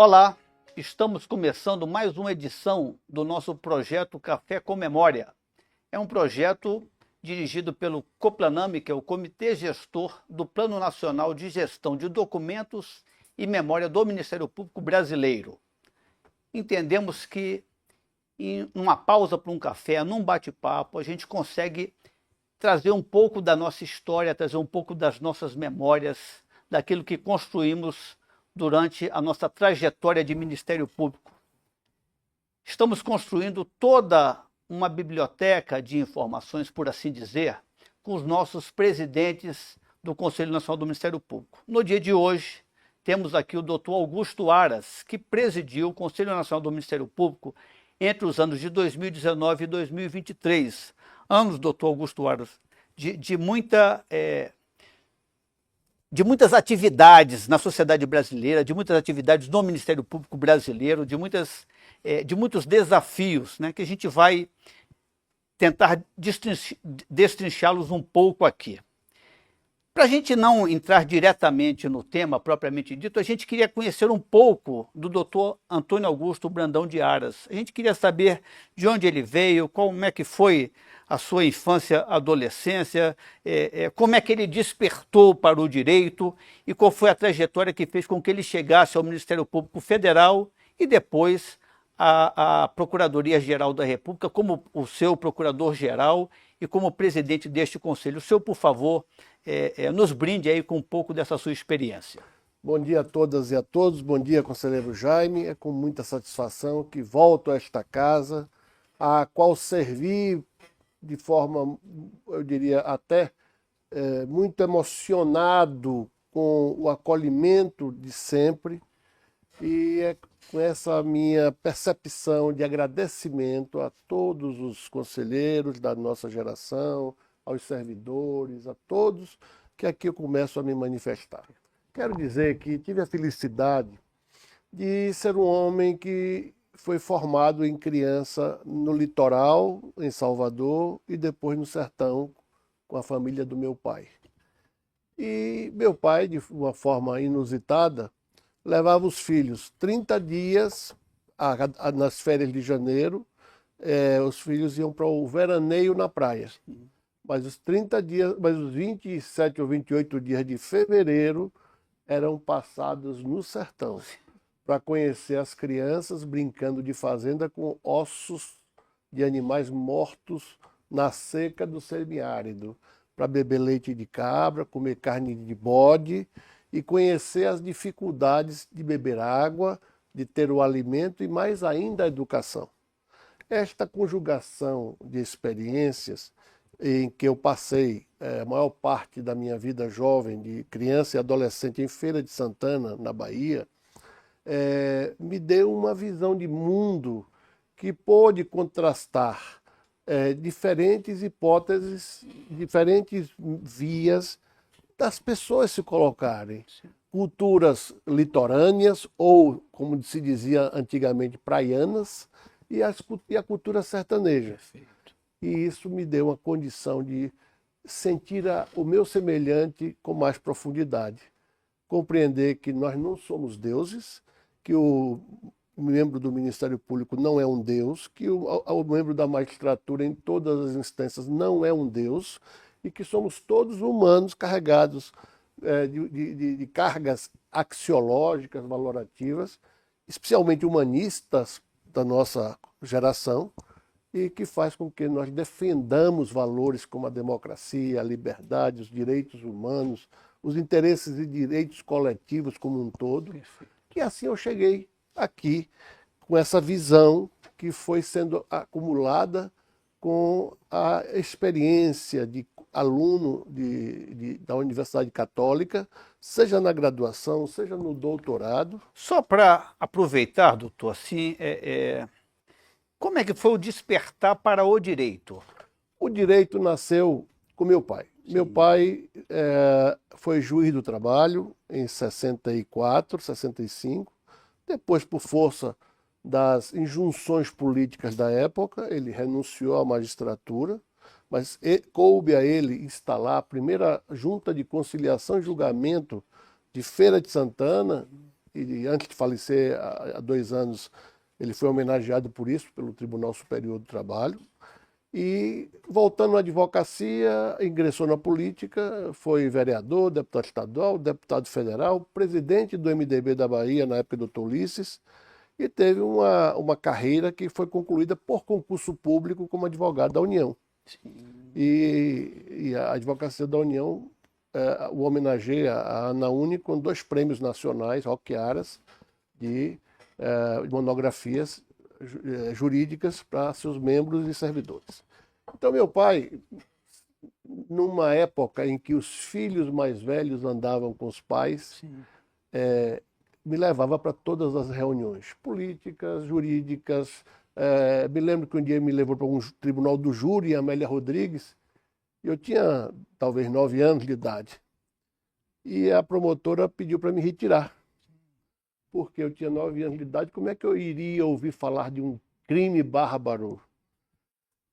Olá, estamos começando mais uma edição do nosso projeto Café com Memória. É um projeto dirigido pelo COPLANAME, que é o Comitê Gestor do Plano Nacional de Gestão de Documentos e Memória do Ministério Público Brasileiro. Entendemos que em uma pausa para um café, num bate-papo, a gente consegue trazer um pouco da nossa história, trazer um pouco das nossas memórias, daquilo que construímos durante a nossa trajetória de Ministério Público. Estamos construindo toda uma biblioteca de informações, por assim dizer, com os nossos presidentes do Conselho Nacional do Ministério Público. No dia de hoje, temos aqui o Dr. Augusto Aras, que presidiu o Conselho Nacional do Ministério Público entre os anos de 2019 e 2023. Anos, Dr. Augusto Aras, de muitas atividades na sociedade brasileira, de muitas atividades no Ministério Público brasileiro, de muitos desafios, né, que a gente vai tentar destrinchá-los um pouco aqui. Para a gente não entrar diretamente no tema propriamente dito, a gente queria conhecer um pouco do Dr. Antônio Augusto Brandão de Aras. A gente queria saber de onde ele veio, como é que foi a sua infância, adolescência, como é que ele despertou para o direito e qual foi a trajetória que fez com que ele chegasse ao Ministério Público Federal e depois à Procuradoria-Geral da República como o seu procurador-geral e como presidente deste conselho. O senhor, por favor, nos brinde aí com um pouco dessa sua experiência. Bom dia a todas e a todos, bom dia, conselheiro Jaime. É com muita satisfação que volto a esta casa, a qual servi de forma, eu diria, até muito emocionado com o acolhimento de sempre, e é com essa minha percepção de agradecimento a todos os conselheiros da nossa geração, aos servidores, a todos, que aqui eu começo a me manifestar. Quero dizer que tive a felicidade de ser um homem que foi formado em criança no litoral, em Salvador, e depois no sertão, com a família do meu pai. E meu pai, de uma forma inusitada, levava os filhos 30 dias nas férias de janeiro, os filhos iam para o veraneio na praia. Mas os 30 dias, mas os 27 ou 28 dias de fevereiro eram passados no sertão, para conhecer as crianças brincando de fazenda com ossos de animais mortos na seca do semiárido, para beber leite de cabra, comer carne de bode e conhecer as dificuldades de beber água, de ter o alimento e mais ainda a educação. Esta conjugação de experiências em que eu passei a maior parte da minha vida jovem, de criança e adolescente, em Feira de Santana, na Bahia, me deu uma visão de mundo que pôde contrastar diferentes hipóteses, diferentes vias das pessoas se colocarem. Culturas litorâneas, ou, como se dizia antigamente, praianas, e a cultura sertaneja. E isso me deu uma condição de sentir o meu semelhante com mais profundidade. Compreender que nós não somos deuses, que o membro do Ministério Público não é um deus, que o membro da magistratura em todas as instâncias não é um deus, e que somos todos humanos carregados de cargas axiológicas, valorativas, especialmente humanistas da nossa geração, e que faz com que nós defendamos valores como a democracia, a liberdade, os direitos humanos, os interesses e direitos coletivos como um todo. E assim eu cheguei aqui com essa visão que foi sendo acumulada com a experiência de aluno da Universidade Católica, seja na graduação, seja no doutorado. Só para aproveitar, doutor, assim, como é que foi o despertar para o direito? O direito nasceu com meu pai. Sim. Meu pai foi juiz do trabalho em 64, 65. Depois, por força das injunções políticas da época, ele renunciou à magistratura, mas coube a ele instalar a primeira junta de conciliação e julgamento de Feira de Santana, e antes de falecer, há 2 anos, ele foi homenageado por isso, pelo Tribunal Superior do Trabalho. E, voltando à advocacia, ingressou na política, foi vereador, deputado estadual, deputado federal, presidente do MDB da Bahia, na época do Dr. Ulisses, e teve uma carreira que foi concluída por concurso público como advogado da União. E a advocacia da União o homenageia a Anaúni com 2 prêmios nacionais, Roque Aras, de monografias jurídicas para seus membros e servidores. Então, meu pai, numa época em que os filhos mais velhos andavam com os pais, me levava para todas as reuniões políticas, jurídicas. Me lembro que um dia me levou para um tribunal do júri, Amélia Rodrigues, e eu tinha talvez 9 anos de idade. E a promotora pediu para me retirar, porque eu tinha 9 anos de idade, como é que eu iria ouvir falar de um crime bárbaro?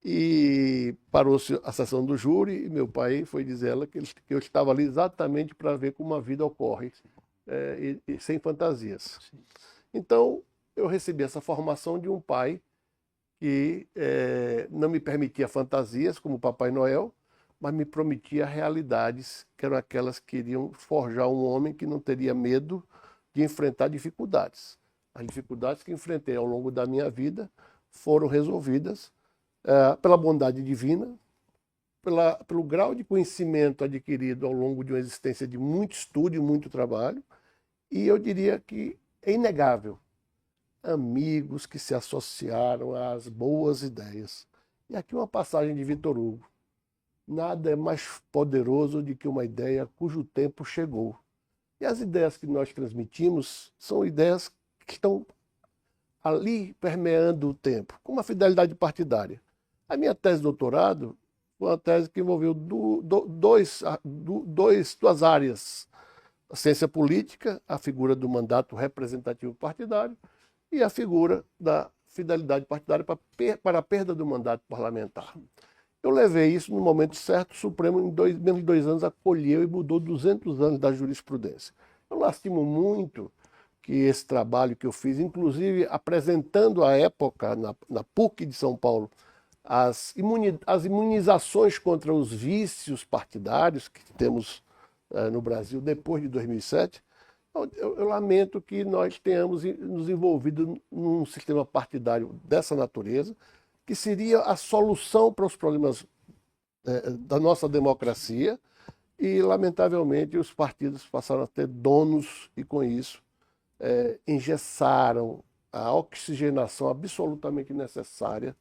E parou-se a sessão do júri e meu pai foi dizer a ela que eu estava ali exatamente para ver como a vida ocorre, e sem fantasias. Então, eu recebi essa formação de um pai que não me permitia fantasias, como o Papai Noel, mas me prometia realidades, que eram aquelas que iriam forjar um homem que não teria medo de enfrentar dificuldades. As dificuldades que enfrentei ao longo da minha vida foram resolvidas pela bondade divina, pelo grau de conhecimento adquirido ao longo de uma existência de muito estudo e muito trabalho, e eu diria que é inegável, amigos que se associaram às boas ideias. E aqui uma passagem de Victor Hugo: nada é mais poderoso do que uma ideia cujo tempo chegou. E as ideias que nós transmitimos são ideias que estão ali permeando o tempo, como a fidelidade partidária. A minha tese de doutorado foi uma tese que envolveu duas áreas: a ciência política, a figura do mandato representativo partidário, e a figura da fidelidade partidária para a perda do mandato parlamentar. Eu levei isso no momento certo, o Supremo, em menos de 2 anos, acolheu e mudou 200 anos da jurisprudência. Eu lastimo muito que esse trabalho que eu fiz, inclusive apresentando à época, na PUC de São Paulo, as imunizações contra os vícios partidários que temos no Brasil depois de 2007, eu lamento que nós tenhamos nos envolvido num sistema partidário dessa natureza, que seria a solução para os problemas da nossa democracia, e, lamentavelmente, os partidos passaram a ter donos e, com isso, engessaram a oxigenação absolutamente necessária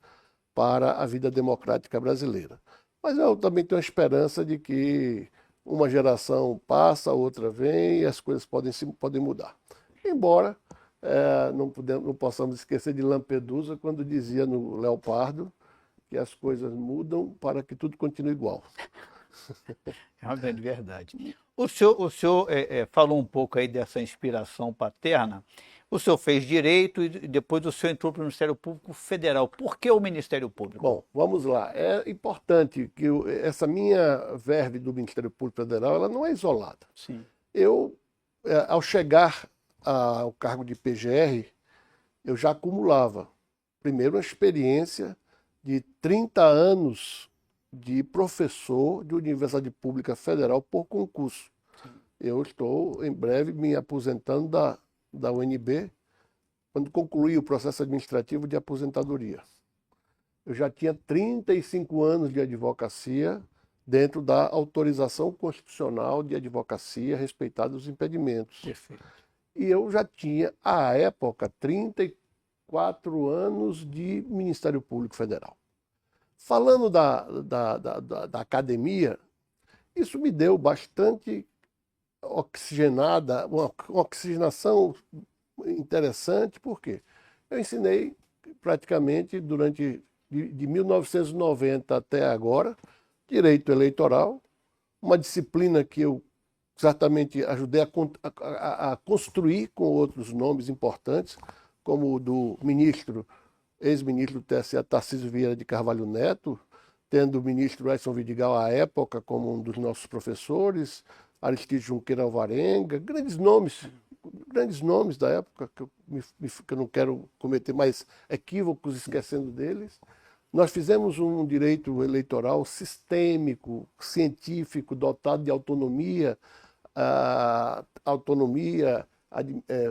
para a vida democrática brasileira. Mas eu também tenho a esperança de que uma geração passa, outra vem, e as coisas podem mudar. Embora não possamos esquecer de Lampedusa, quando dizia no Leopardo que as coisas mudam para que tudo continue igual. É uma grande verdade. O senhor falou um pouco aí dessa inspiração paterna. O senhor fez direito e depois o senhor entrou para o Ministério Público Federal. Por que o Ministério Público? Bom, vamos lá. É importante que essa minha verve do Ministério Público Federal, ela não é isolada. Sim. Eu, ao chegar ao cargo de PGR, eu já acumulava, primeiro, uma experiência de 30 anos de professor de Universidade Pública Federal por concurso. Sim. Eu estou, em breve, me aposentando da UNB, quando concluí o processo administrativo de aposentadoria. Eu já tinha 35 anos de advocacia dentro da autorização constitucional de advocacia, respeitados os impedimentos. Perfeito. E eu já tinha, à época, 34 anos de Ministério Público Federal. Falando da academia, isso me deu bastante oxigenada, uma oxigenação interessante, porque eu ensinei praticamente de 1990 até agora direito eleitoral, uma disciplina que eu certamente ajudei a construir com outros nomes importantes, como o do ex-ministro do TSE, Tarcísio Vieira de Carvalho Neto, tendo o ministro Edson Vidigal à época como um dos nossos professores, Aristides Junqueira Alvarenga, grandes nomes da época, que eu não quero cometer mais equívocos esquecendo deles. Nós fizemos um direito eleitoral sistêmico, científico, dotado de autonomia,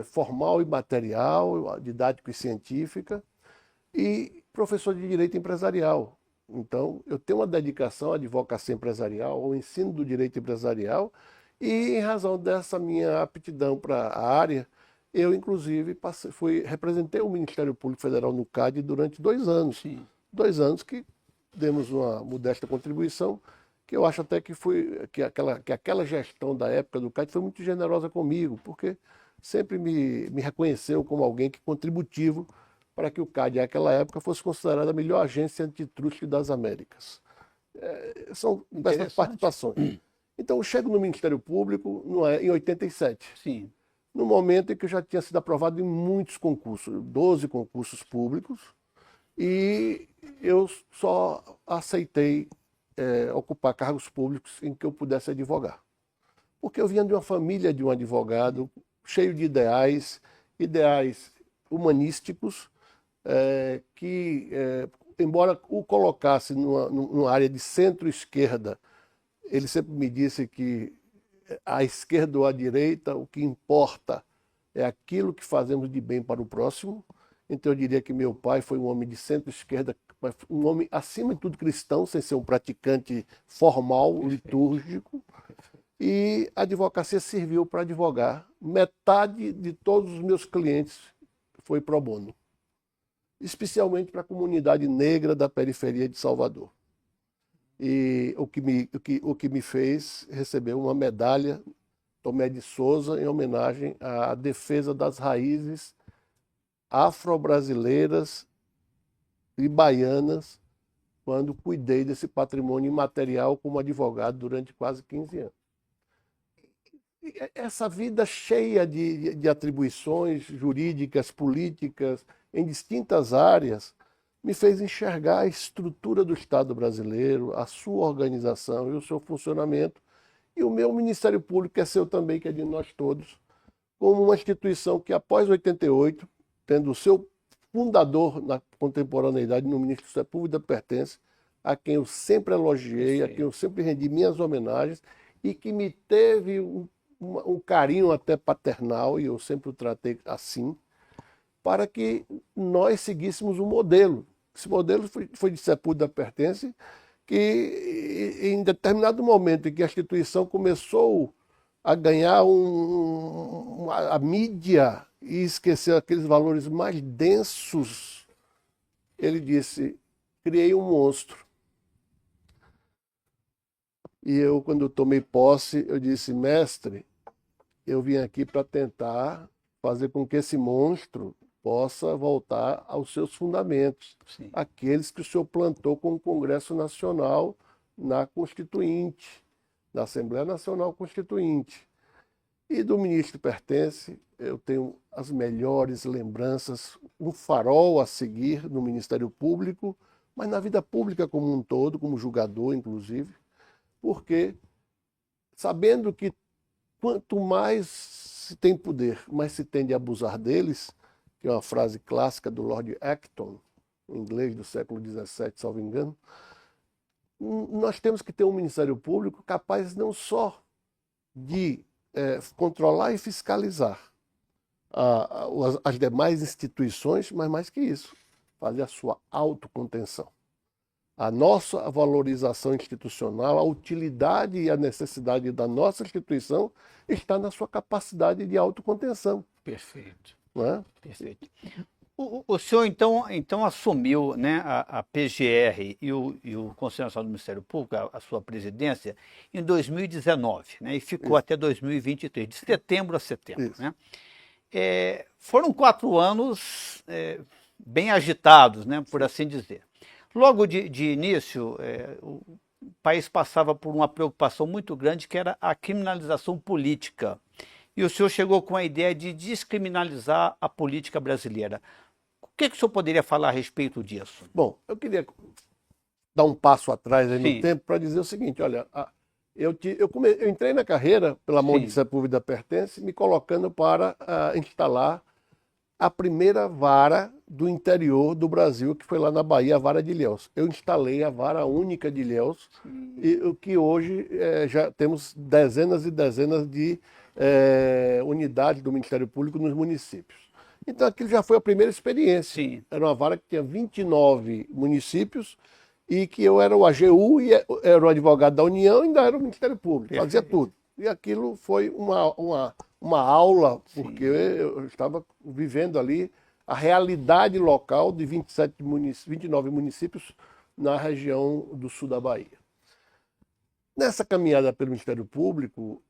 formal e material, didático e científica, e professor de direito empresarial. Então, eu tenho uma dedicação à advocacia empresarial, ao ensino do direito empresarial, e em razão dessa minha aptidão para a área, eu, inclusive, representei o Ministério Público Federal no CAD durante 2 anos. Sim. 2 anos que demos uma modesta contribuição, que eu acho até que aquela gestão da época do CAD foi muito generosa comigo, porque sempre me reconheceu como alguém que contributivo para que o CAD, naquela época, fosse considerada a melhor agência antitruste das Américas. São essas participações. Então, eu chego no Ministério Público em 87. Sim. No momento em que eu já tinha sido aprovado em muitos concursos, 12 concursos públicos, e eu só aceitei ocupar cargos públicos em que eu pudesse advogar. Porque eu vinha de uma família de um advogado cheio de ideais humanísticos, que, embora o colocasse numa área de centro-esquerda, ele sempre me disse que à esquerda ou à direita, o que importa é aquilo que fazemos de bem para o próximo. Então eu diria que meu pai foi um homem de centro-esquerda, um homem acima de tudo cristão, sem ser um praticante formal, litúrgico. E a advocacia serviu para advogar. Metade de todos os meus clientes foi pro bono, especialmente para a comunidade negra da periferia de Salvador. E o que me fez receber uma medalha Tomé de Souza em homenagem à defesa das raízes afro-brasileiras e baianas, quando cuidei desse patrimônio imaterial como advogado durante quase 15 anos. E essa vida cheia de atribuições jurídicas, políticas, em distintas áreas, me fez enxergar a estrutura do Estado brasileiro, a sua organização e o seu funcionamento, e o meu Ministério Público, que é seu também, que é de nós todos, como uma instituição que, após 88, tendo o seu fundador na contemporaneidade no Ministro Sepúlveda pertence, a quem eu sempre elogiei, a quem eu sempre rendi minhas homenagens, e que me teve um carinho até paternal, e eu sempre o tratei assim, para que nós seguíssemos um modelo. Esse modelo foi de Sepúlveda pertence, que em determinado momento em que a instituição começou a ganhar a mídia e esquecer aqueles valores mais densos, ele disse, criei um monstro. E eu, quando eu tomei posse, eu disse, mestre, eu vim aqui para tentar fazer com que esse monstro possa voltar aos seus fundamentos, Sim. Aqueles que o senhor plantou com o Congresso Nacional na Constituinte, na Assembleia Nacional Constituinte. E do ministro pertence, eu tenho as melhores lembranças, um farol a seguir no Ministério Público, mas na vida pública como um todo, como julgador, inclusive, porque sabendo que quanto mais se tem poder, mais se tende a abusar deles, que é uma frase clássica do Lord Acton, em inglês do século XVII, salvo engano, nós temos que ter um Ministério Público capaz não só de controlar e fiscalizar as demais instituições, mas mais que isso, fazer a sua autocontenção. A nossa valorização institucional, a utilidade e a necessidade da nossa instituição está na sua capacidade de autocontenção. Perfeito. Não é? Perfeito. O senhor, então assumiu, né, a PGR e o Conselho Nacional do Ministério Público, a sua presidência, em 2019, né, e ficou Isso. até 2023, de setembro a setembro. Isso. Né? Foram 4 anos bem agitados, né, por assim dizer. Logo de início, o país passava por uma preocupação muito grande, que era a criminalização política. E o senhor chegou com a ideia de descriminalizar a política brasileira. O que o senhor poderia falar a respeito disso? Bom, eu queria dar um passo atrás aí Sim. no tempo para dizer o seguinte, olha, Eu entrei na carreira pela mão de Sim. Sepúlveda Pertence, me colocando para instalar a primeira vara do interior do Brasil, que foi lá na Bahia, a vara de Ilhéus. Eu instalei a vara única de Ilhéus, e o que hoje já temos dezenas e dezenas de unidades do Ministério Público nos municípios. Então aquilo já foi a primeira experiência. Sim. Era uma vara que tinha 29 municípios e que eu era o AGU e era o advogado da União e ainda era o Ministério Público, fazia tudo. E aquilo foi uma aula, porque eu estava vivendo ali a realidade local de 29 municípios na região do sul da Bahia. Nessa caminhada pelo Ministério Público,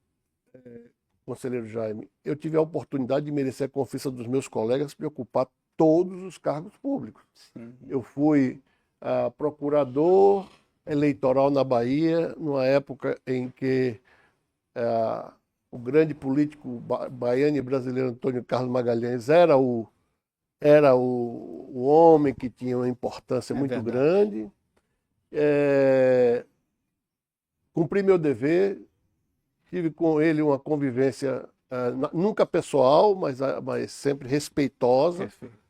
conselheiro Jaime, eu tive a oportunidade de merecer a confiança dos meus colegas para ocupar todos os cargos públicos. Sim. Eu fui procurador eleitoral na Bahia, numa época em que o grande político baiano e brasileiro Antônio Carlos Magalhães era o homem que tinha uma importância muito grande. Cumpri meu dever, tive com ele uma convivência nunca pessoal, mas sempre respeitosa. Perfeito.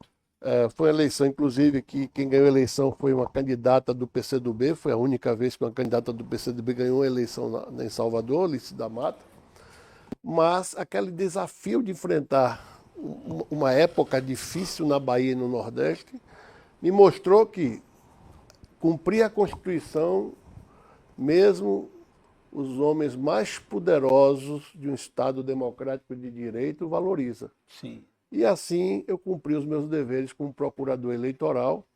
Foi uma eleição, inclusive, que quem ganhou a eleição foi uma candidata do PCdoB, foi a única vez que uma candidata do PCdoB ganhou a eleição em Salvador, Lício da Mata. Mas aquele desafio de enfrentar uma época difícil na Bahia e no Nordeste me mostrou que cumprir a Constituição, mesmo os homens mais poderosos de um Estado democrático de direito, valoriza. Sim. E assim eu cumpri os meus deveres como procurador eleitoral,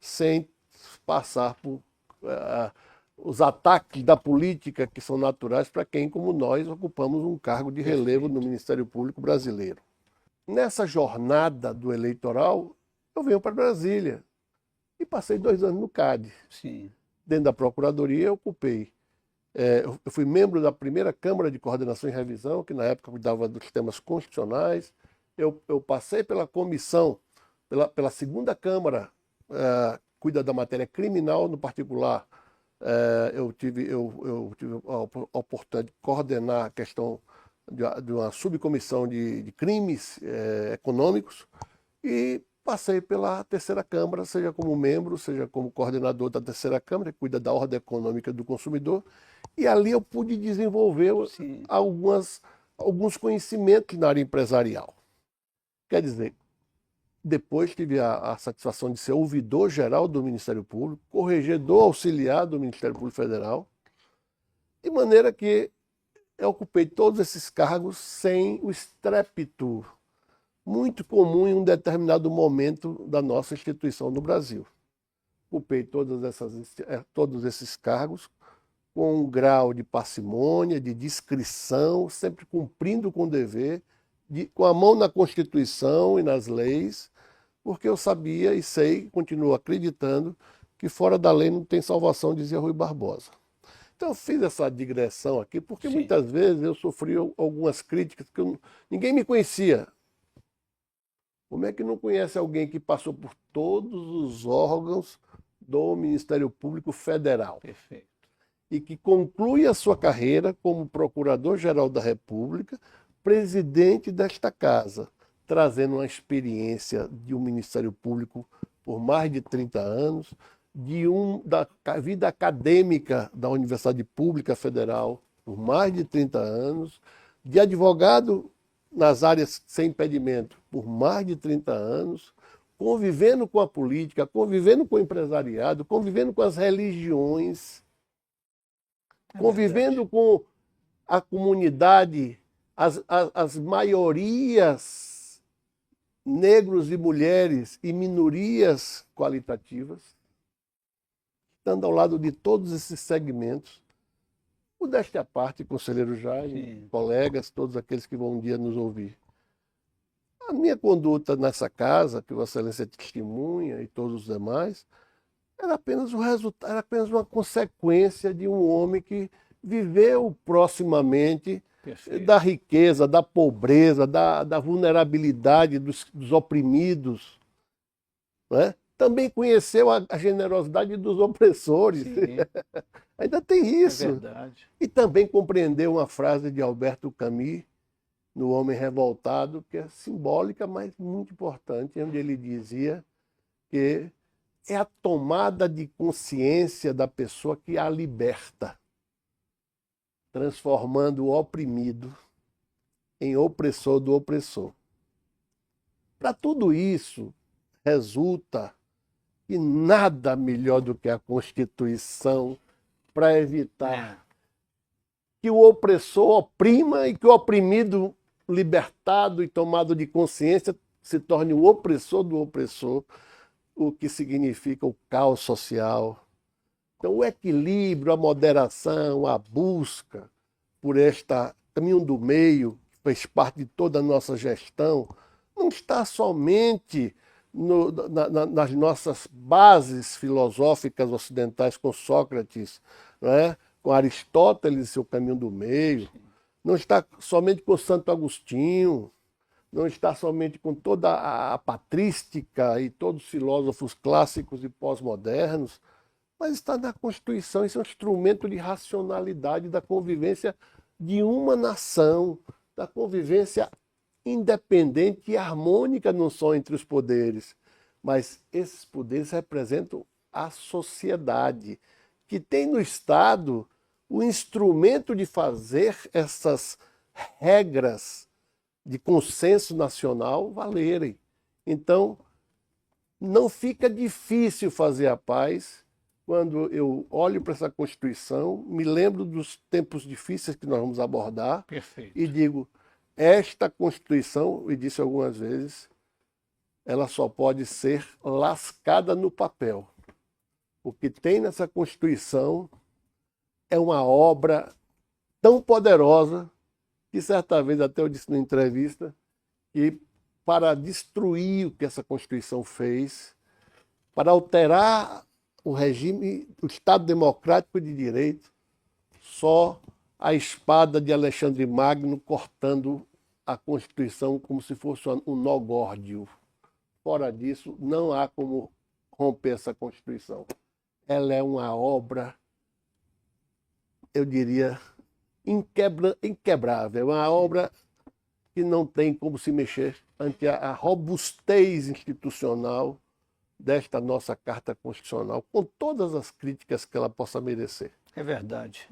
sem passar por os ataques da política que são naturais para quem, como nós, ocupamos um cargo de relevo no Ministério Público brasileiro. Nessa jornada do eleitoral, eu venho para Brasília e passei 2 anos no CAD. Sim. Dentro da Procuradoria, eu ocupei. Eu fui membro da primeira Câmara de Coordenação e Revisão, que na época cuidava dos temas constitucionais. Eu passei pela comissão, pela segunda Câmara, cuida da matéria criminal, no particular. Eu tive a oportunidade de coordenar a questão de uma subcomissão de crimes econômicos e passei pela terceira Câmara, seja como membro, seja como coordenador da terceira Câmara, que cuida da ordem econômica do consumidor, e ali eu pude desenvolver alguns conhecimentos na área empresarial. Quer dizer, depois tive a satisfação de ser ouvidor-geral do Ministério Público, corregedor auxiliar do Ministério Público Federal, de maneira que eu ocupei todos esses cargos sem o estrépito muito comum em um determinado momento da nossa instituição no Brasil. Ocupei todos esses cargos com um grau de parcimônia, de discrição, sempre cumprindo com o dever, com a mão na Constituição e nas leis, porque eu sabia e sei, continuo acreditando, que fora da lei não tem salvação, dizia Rui Barbosa. Então eu fiz essa digressão aqui, porque muitas vezes eu sofri algumas críticas que ninguém me conhecia. Como é que não conhece alguém que passou por todos os órgãos do Ministério Público Federal? Perfeito. E que conclui a sua carreira como Procurador-Geral da República, presidente desta casa, trazendo uma experiência de um Ministério Público por mais de 30 anos, da vida acadêmica da Universidade Pública Federal por mais de 30 anos, de advogado nas áreas sem impedimento por mais de 30 anos, convivendo com a política, convivendo com o empresariado, convivendo com as religiões, convivendo com a comunidade, as maiorias, negros e mulheres e minorias qualitativas, estando ao lado de todos esses segmentos. Modéstia à parte, conselheiro Jaime, colegas, todos aqueles que vão um dia nos ouvir. A minha conduta nessa casa, que Vossa Excelência testemunha e todos os demais, era apenas um resultado, era apenas uma consequência de um homem que viveu proximamente da riqueza, da pobreza, da vulnerabilidade dos oprimidos, né? também conheceu a generosidade dos opressores. Sim, Ainda tem é isso. verdade. E também compreendeu uma frase de Alberto Camus, no Homem Revoltado, que é simbólica, mas muito importante, onde ele dizia que é a tomada de consciência da pessoa que a liberta, transformando o oprimido em opressor do opressor. Para tudo isso, resulta que nada melhor do que a Constituição para evitar que o opressor oprima e que o oprimido, libertado e tomado de consciência, se torne o opressor do opressor, o que significa o caos social. Então, o equilíbrio, a moderação, a busca por este caminho do meio, que fez parte de toda a nossa gestão, não está somente nas nossas bases filosóficas ocidentais com Sócrates, não é? Com Aristóteles e seu caminho do meio, não está somente com Santo Agostinho, não está somente com toda a patrística e todos os filósofos clássicos e pós-modernos, mas está na Constituição. Isso é um instrumento de racionalidade da convivência de uma nação, da convivência independente e harmônica não só entre os poderes, mas esses poderes representam a sociedade, que tem no Estado o instrumento de fazer essas regras de consenso nacional valerem. Então, não fica difícil fazer a paz. Quando eu olho para essa Constituição, me lembro dos tempos difíceis que nós vamos abordar. Perfeito. E digo, esta Constituição, e disse algumas vezes, ela só pode ser lascada no papel. O que tem nessa Constituição é uma obra tão poderosa que certa vez até eu disse numa entrevista que para destruir o que essa Constituição fez, para alterar o regime, o Estado democrático de direito, só a espada de Alexandre Magno cortando a Constituição como se fosse um nó górdio. Fora disso, não há como romper essa Constituição. Ela é uma obra, eu diria, inquebrável, uma obra que não tem como se mexer ante a robustez institucional desta nossa Carta Constitucional, com todas as críticas que ela possa merecer. É verdade,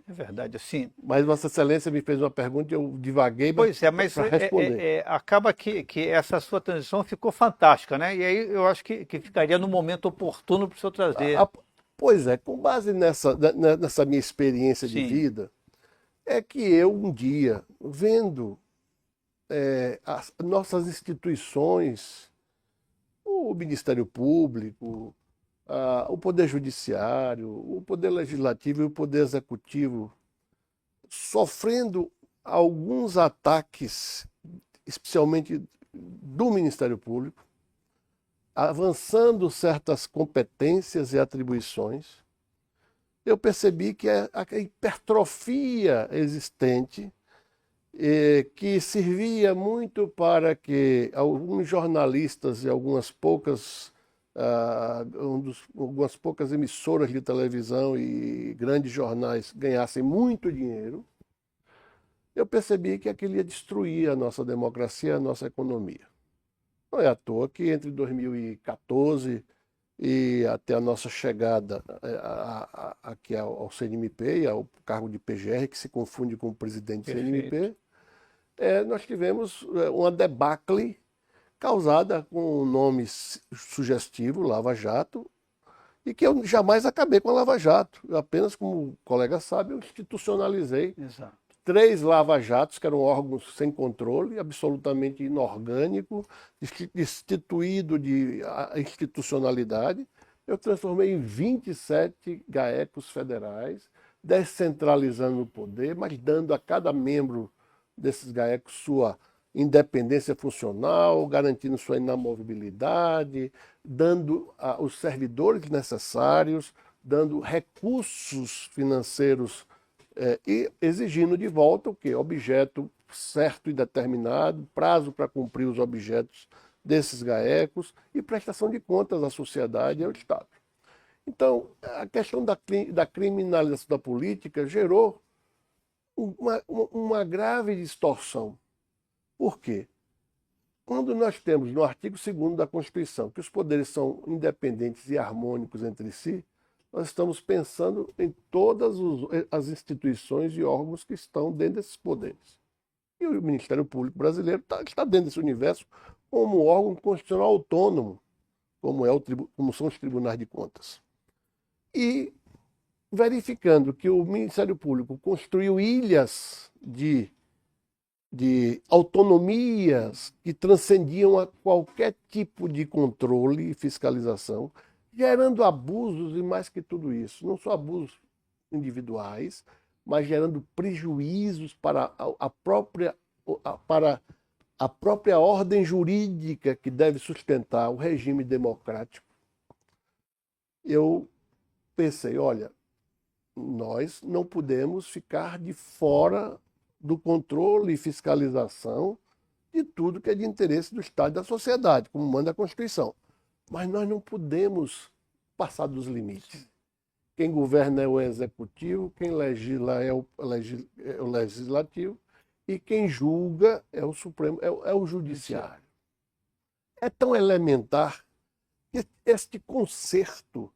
assim. Mas Vossa Excelência me fez uma pergunta e eu divaguei para responder. Acaba que essa sua transição ficou fantástica, né? E aí eu acho que ficaria no momento oportuno para o senhor trazer. Pois é, com base nessa minha experiência de vida, é que eu um dia, vendo as nossas instituições, o Ministério Público, o Poder Judiciário, o Poder Legislativo e o Poder Executivo sofrendo alguns ataques, especialmente do Ministério Público, avançando certas competências e atribuições, eu percebi que a hipertrofia existente, que servia muito para que alguns jornalistas e algumas poucas emissoras de televisão e grandes jornais ganhassem muito dinheiro, eu percebi que aquilo ia destruir a nossa democracia, a nossa economia. Não é à toa que entre 2014 e até a nossa chegada aqui ao CNMP e ao cargo de PGR, que se confunde com o presidente do CNMP, nós tivemos uma debacle causada com um nome sugestivo, Lava Jato, e que eu jamais acabei com a Lava Jato. Eu apenas, como o colega sabe, eu institucionalizei 3 lava-jatos, que eram órgãos sem controle, absolutamente inorgânico, destituído de institucionalidade. Eu transformei em 27 GAECos federais, descentralizando o poder, mas dando a cada membro desses GAECos sua independência funcional, garantindo sua inamovibilidade, dando os servidores necessários, dando recursos financeiros e exigindo de volta o quê? Objeto certo e determinado, prazo para cumprir os objetos desses GAECos e prestação de contas à sociedade e ao Estado. Então, a questão da criminalização da política gerou uma grave distorção. Por quê? Quando nós temos no artigo 2º da Constituição que os poderes são independentes e harmônicos entre si, nós estamos pensando em todas as instituições e órgãos que estão dentro desses poderes. E o Ministério Público Brasileiro está dentro desse universo como um órgão constitucional autônomo, como são os tribunais de contas. E verificando que o Ministério Público construiu ilhas de autonomias que transcendiam a qualquer tipo de controle e fiscalização, gerando abusos e mais que tudo isso, não só abusos individuais, mas gerando prejuízos para a própria ordem jurídica que deve sustentar o regime democrático. Eu pensei, olha, nós não podemos ficar de fora do controle e fiscalização de tudo que é de interesse do Estado e da sociedade, como manda a Constituição. Mas nós não podemos passar dos limites. Quem governa é o Executivo, quem legisla é o Legislativo e quem julga é o Supremo, é o Judiciário. É tão elementar que este conceito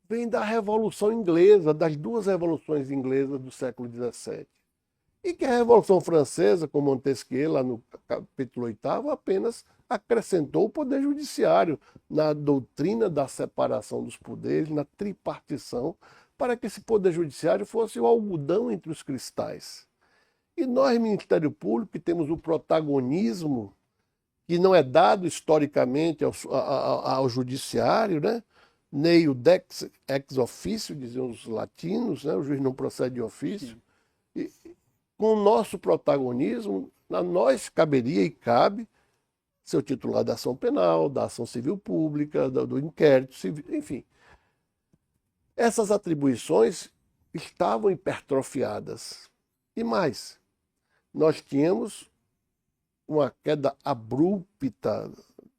vem da Revolução Inglesa, das duas revoluções inglesas do século XVII. E que a Revolução Francesa, com Montesquieu, lá no capítulo 8º, apenas acrescentou o poder judiciário na doutrina da separação dos poderes, na tripartição, para que esse poder judiciário fosse o algodão entre os cristais. E nós, Ministério Público, que temos o protagonismo que não é dado historicamente ao judiciário, né? Neu dex ex officio, diziam os latinos, né? O juiz não procede de ofício. E, com o nosso protagonismo, a nós caberia e cabe ser o titular da ação penal, da ação civil pública, do inquérito civil, enfim. Essas atribuições estavam hipertrofiadas. E mais, nós tínhamos uma queda abrupta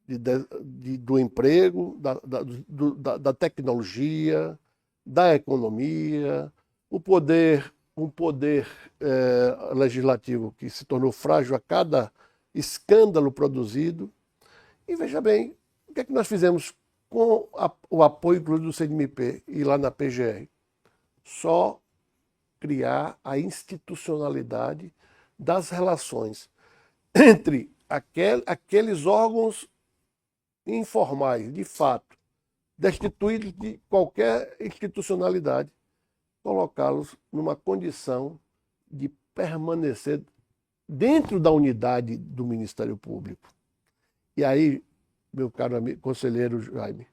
do emprego, da tecnologia, da economia, um poder legislativo que se tornou frágil a cada escândalo produzido. E veja bem, o que é que nós fizemos com o apoio do CNMP e lá na PGR? Só criar a institucionalidade das relações entre aqueles órgãos informais, de fato, destituídos de qualquer institucionalidade, colocá-los numa condição de permanecer dentro da unidade do Ministério Público. E aí, meu caro amigo, conselheiro Jaime,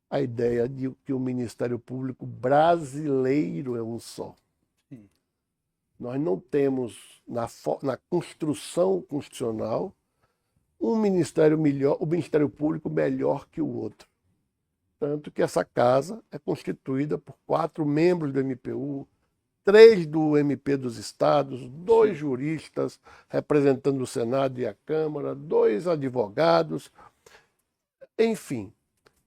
a ideia de que o Ministério Público brasileiro é um só. Sim. Nós não temos na construção constitucional o Ministério Público melhor que o outro. Tanto que essa casa é constituída por 4 membros do MPU, 3 do MP dos Estados, 2 juristas representando o Senado e a Câmara, 2 advogados. Enfim,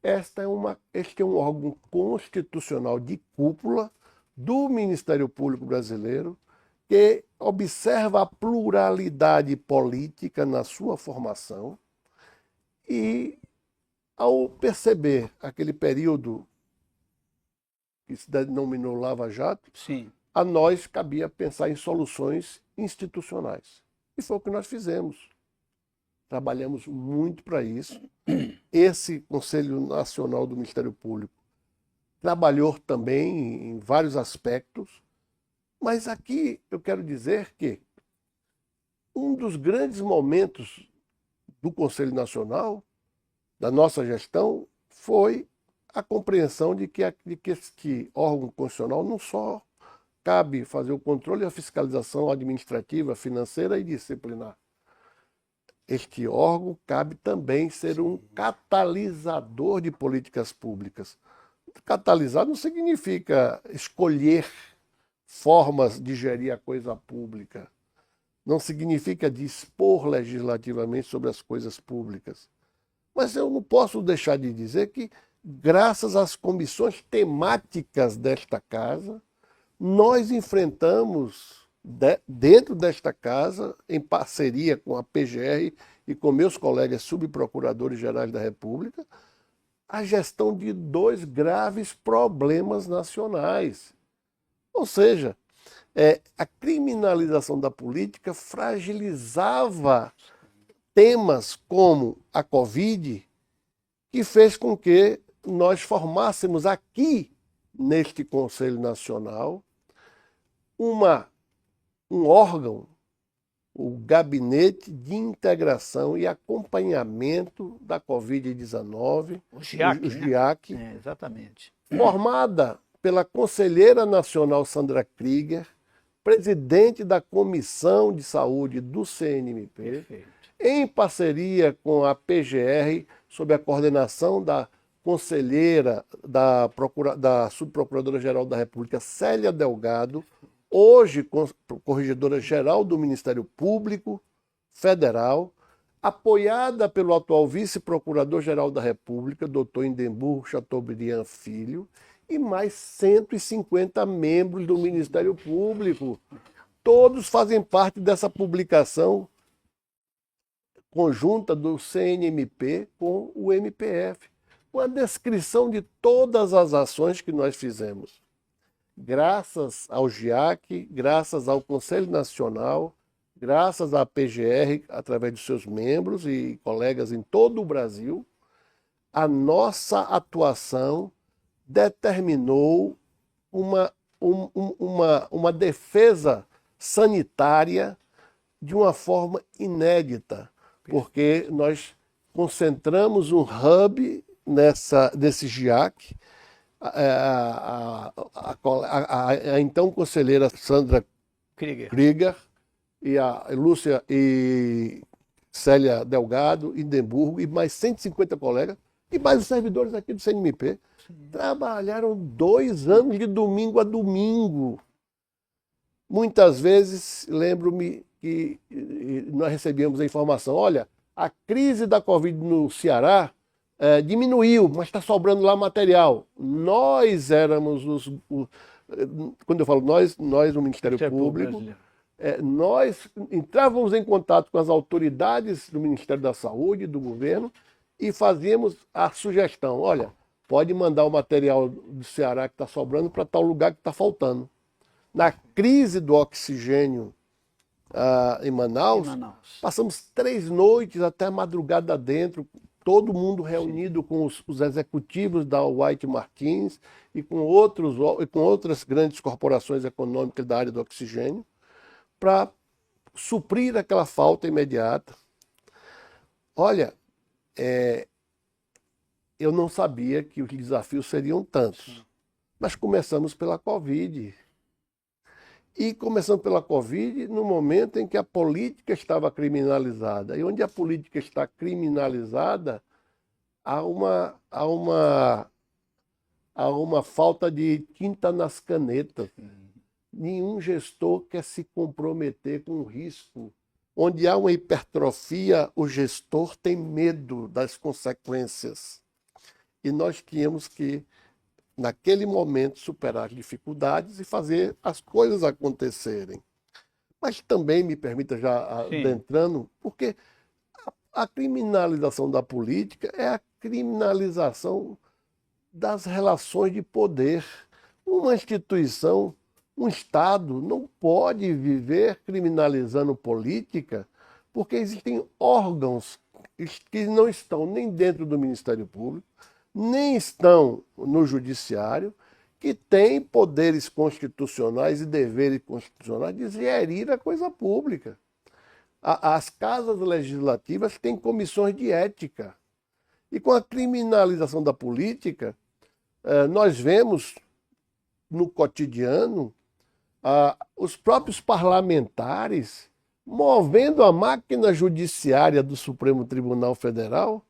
este é um órgão constitucional de cúpula do Ministério Público Brasileiro que observa a pluralidade política na sua formação e, ao perceber aquele período que se denominou Lava Jato, sim, a nós cabia pensar em soluções institucionais. E foi o que nós fizemos. Trabalhamos muito para isso. Esse Conselho Nacional do Ministério Público trabalhou também em vários aspectos, mas aqui eu quero dizer que um dos grandes momentos do Conselho Nacional, da nossa gestão, foi a compreensão de que este órgão constitucional não só cabe fazer o controle e a fiscalização administrativa, financeira e disciplinar. Este órgão cabe também ser um catalisador de políticas públicas. Catalisar não significa escolher formas de gerir a coisa pública. Não significa dispor legislativamente sobre as coisas públicas. Mas eu não posso deixar de dizer que, graças às comissões temáticas desta casa, nós enfrentamos, dentro desta casa, em parceria com a PGR e com meus colegas subprocuradores gerais da República, a gestão de 2 graves problemas nacionais. Ou seja, a criminalização da política fragilizava temas como a Covid, que fez com que nós formássemos aqui, neste Conselho Nacional, um órgão, o Gabinete de Integração e Acompanhamento da Covid-19, o GIAC, o GIAC, né? Exatamente. Formada pela conselheira nacional Sandra Krieger, presidente da Comissão de Saúde do CNMP, Perfeito. em parceria com a PGR, sob a coordenação da conselheira da Subprocuradora-Geral da República, Célia Delgado, hoje Corregedora-Geral do Ministério Público Federal, apoiada pelo atual Vice-Procurador-Geral da República, doutor Indemburgo Chateaubriand Filho, e mais 150 membros do Ministério Público. Todos fazem parte dessa publicação conjunta do CNMP com o MPF, com a descrição de todas as ações que nós fizemos. Graças ao GIAC, graças ao Conselho Nacional, graças à PGR, através dos seus membros e colegas em todo o Brasil, a nossa atuação determinou uma defesa sanitária de uma forma inédita, porque nós concentramos um hub nesse GIAC. A então conselheira Sandra Krieger e a Lúcia e Célia Delgado, Indemburgo e mais 150 colegas, e mais os servidores aqui do CNMP, trabalharam 2 anos de domingo a domingo. Muitas vezes, lembro-me que nós recebíamos a informação, olha, a crise da Covid no Ceará diminuiu, mas está sobrando lá material. Nós éramos quando eu falo nós no Ministério Público, nós entrávamos em contato com as autoridades do Ministério da Saúde, do governo, e fazíamos a sugestão, olha, pode mandar o material do Ceará que está sobrando para tal lugar que está faltando. Na crise do oxigênio em Manaus, passamos 3 noites até a madrugada dentro, todo mundo reunido com os executivos da White Martins e com outras grandes corporações econômicas da área do oxigênio, para suprir aquela falta imediata. Olha, eu não sabia que os desafios seriam tantos, mas começamos pela Covid. E começando pela Covid, no momento em que a política estava criminalizada. E onde a política está criminalizada, há uma falta de tinta nas canetas. Nenhum gestor quer se comprometer com o risco. Onde há uma hipertrofia, o gestor tem medo das consequências. E nós tínhamos que, naquele momento, superar as dificuldades e fazer as coisas acontecerem. Mas também, me permita já adentrando, porque a criminalização da política é a criminalização das relações de poder. Uma instituição, um Estado, não pode viver criminalizando política, porque existem órgãos que não estão nem dentro do Ministério Público, nem estão no Judiciário, que têm poderes constitucionais e deveres constitucionais de gerir a coisa pública. As casas legislativas têm comissões de ética. E com a criminalização da política, nós vemos no cotidiano os próprios parlamentares movendo a máquina judiciária do Supremo Tribunal Federal,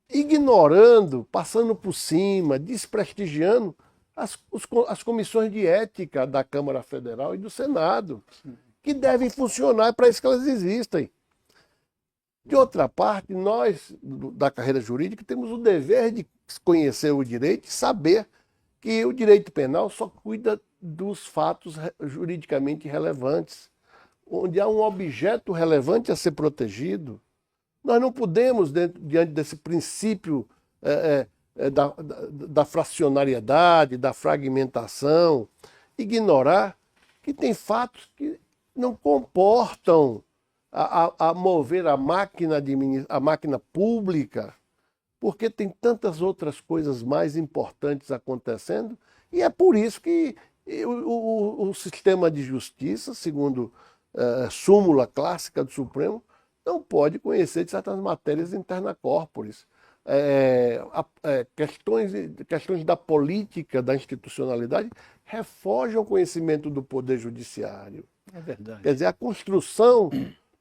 ignorando, passando por cima, desprestigiando as comissões de ética da Câmara Federal e do Senado, que devem funcionar, para isso que elas existem. De outra parte, nós, da carreira jurídica, temos o dever de conhecer o direito e saber que o direito penal só cuida dos fatos juridicamente relevantes, onde há um objeto relevante a ser protegido. Nós não podemos, diante desse princípio da fracionariedade, da fragmentação, ignorar que tem fatos que não comportam a mover a máquina pública, porque tem tantas outras coisas mais importantes acontecendo, e é por isso que o sistema de justiça, segundo súmula clássica do Supremo, não pode conhecer de certas matérias interna corporis. Questões da política, da institucionalidade, refogem o conhecimento do Poder Judiciário. É verdade. Quer dizer, a construção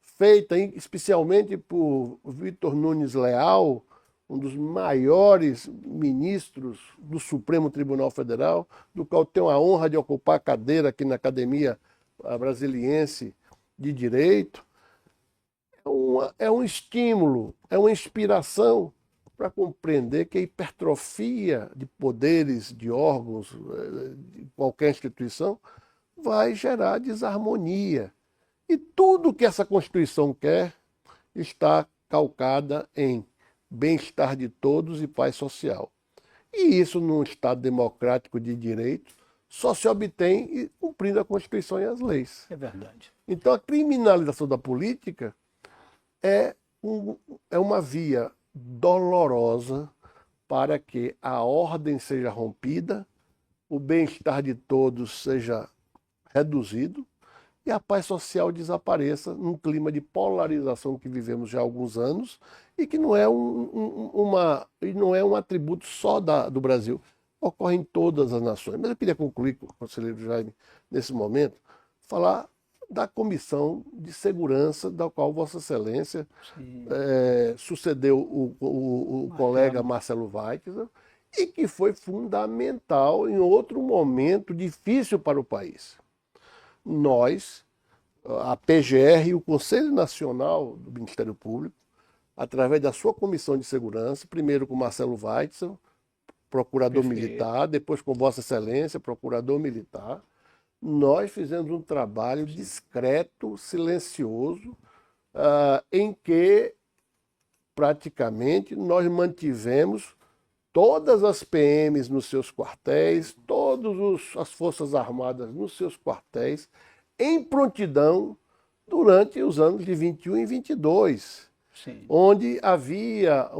feita especialmente por Vitor Nunes Leal, um dos maiores ministros do Supremo Tribunal Federal, do qual tenho a honra de ocupar a cadeira aqui na Academia Brasiliense de Direito, é um estímulo, é uma inspiração para compreender que a hipertrofia de poderes, de órgãos, de qualquer instituição, vai gerar desarmonia. E tudo que essa Constituição quer está calcada em bem-estar de todos e paz social. E isso, num Estado democrático de direito, só se obtém cumprindo a Constituição e as leis. É verdade. Então, a criminalização da política é uma via dolorosa para que a ordem seja rompida, o bem-estar de todos seja reduzido e a paz social desapareça num clima de polarização que vivemos já há alguns anos e que não é um atributo só do Brasil, ocorre em todas as nações. Mas eu queria concluir, conselheiro Jaime, nesse momento, falar da Comissão de Segurança, da qual Vossa Excelência sucedeu o colega Marcelo Weitzer, e que foi fundamental em outro momento difícil para o país. Nós, a PGR e o Conselho Nacional do Ministério Público, através da sua Comissão de Segurança, primeiro com Marcelo Weitzer, procurador militar, depois com Vossa Excelência, procurador militar, nós fizemos um trabalho discreto, silencioso, em que praticamente nós mantivemos todas as PMs nos seus quartéis, todas as Forças Armadas nos seus quartéis, em prontidão durante os anos de 21 e 22, Sim. onde havia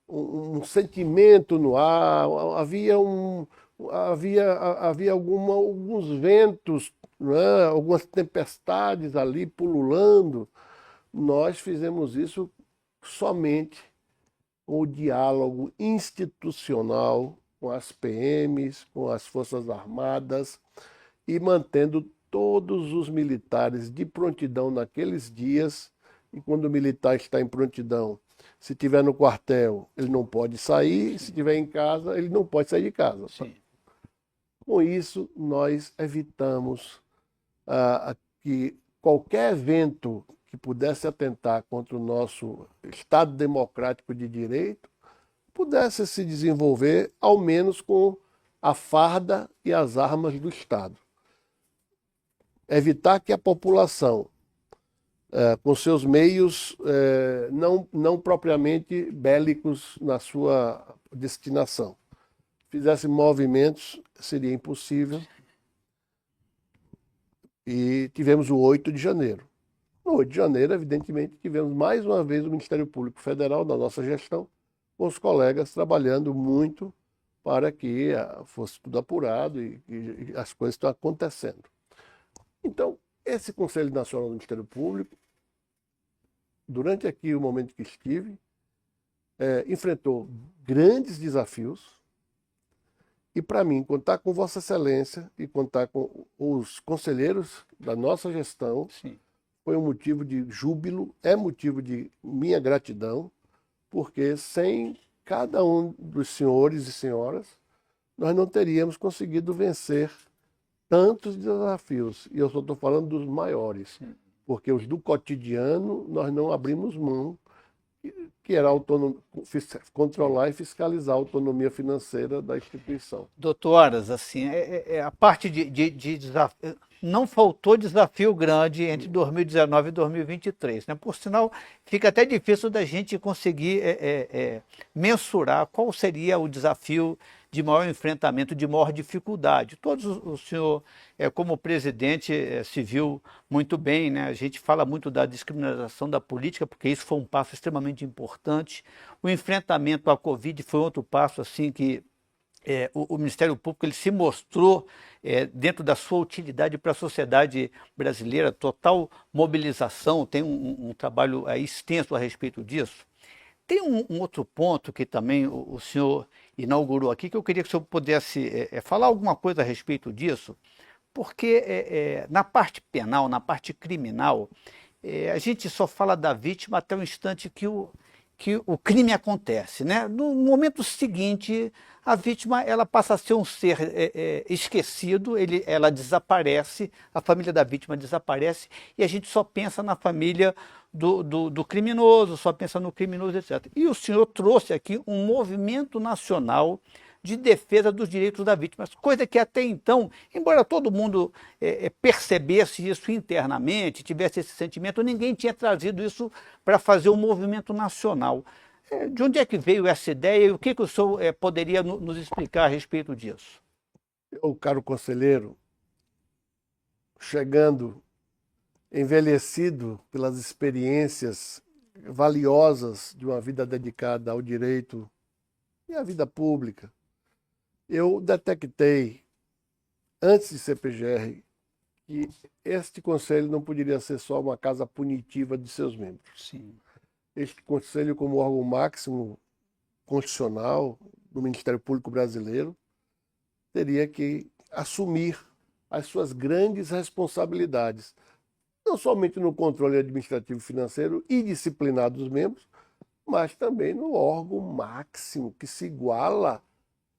um sentimento no ar, havia alguns ventos, né, algumas tempestades ali pululando. Nós fizemos isso somente com o diálogo institucional com as PMs, com as Forças Armadas e mantendo todos os militares de prontidão naqueles dias. E quando o militar está em prontidão, se estiver no quartel, ele não pode sair, se estiver em casa, ele não pode sair de casa. Sim. Com isso, nós evitamos que qualquer evento que pudesse atentar contra o nosso Estado democrático de direito pudesse se desenvolver, ao menos com a farda e as armas do Estado. Evitar que a população, com seus meios não propriamente bélicos na sua destinação, fizesse movimentos, seria impossível. E tivemos o 8 de janeiro. No 8 de janeiro, evidentemente, tivemos mais uma vez o Ministério Público Federal, da nossa gestão, com os colegas trabalhando muito para que fosse tudo apurado e as coisas estão acontecendo. Então, esse Conselho Nacional do Ministério Público, durante aqui o momento que estive, enfrentou grandes desafios e, para mim, contar com Vossa Excelência e contar com os conselheiros da nossa gestão Sim. foi um motivo de júbilo, é motivo de minha gratidão, porque sem cada um dos senhores e senhoras, nós não teríamos conseguido vencer tantos desafios. E eu só estou falando dos maiores. porque os do cotidiano nós não abrimos mão, que era controlar e fiscalizar a autonomia financeira da instituição. Doutoras, assim, a parte de desafio, não faltou desafio grande entre 2019 e 2023, né? Por sinal, fica até difícil da gente conseguir mensurar qual seria o desafio de maior enfrentamento, de maior dificuldade. O senhor, como presidente, se viu muito bem, né? A gente fala muito da descriminalização da política, porque isso foi um passo extremamente importante. O enfrentamento à Covid foi outro passo, assim, que o Ministério Público ele se mostrou dentro da sua utilidade para a sociedade brasileira, total mobilização, tem um trabalho extenso a respeito disso. Tem um outro ponto que também o senhor inaugurou aqui, que eu queria que o senhor pudesse falar alguma coisa a respeito disso, porque na parte penal, na parte criminal, a gente só fala da vítima até o instante que o crime acontece, né? No momento seguinte, a vítima ela passa a ser um ser esquecido, ela desaparece, a família da vítima desaparece e a gente só pensa na família do criminoso, só pensa no criminoso, etc. E o senhor trouxe aqui um movimento nacional de defesa dos direitos da vítima, coisa que até então, embora todo mundo percebesse isso internamente, tivesse esse sentimento, ninguém tinha trazido isso para fazer um movimento nacional. De onde é que veio essa ideia e o que o senhor poderia nos explicar a respeito disso? Eu, caro conselheiro, chegando envelhecido pelas experiências valiosas de uma vida dedicada ao direito e à vida pública, eu detectei, antes de ser PGR, que este conselho não poderia ser só uma casa punitiva de seus membros. Sim. Este conselho, como órgão máximo constitucional do Ministério Público Brasileiro, teria que assumir as suas grandes responsabilidades, não somente no controle administrativo, financeiro e disciplinar dos membros, mas também no órgão máximo que se iguala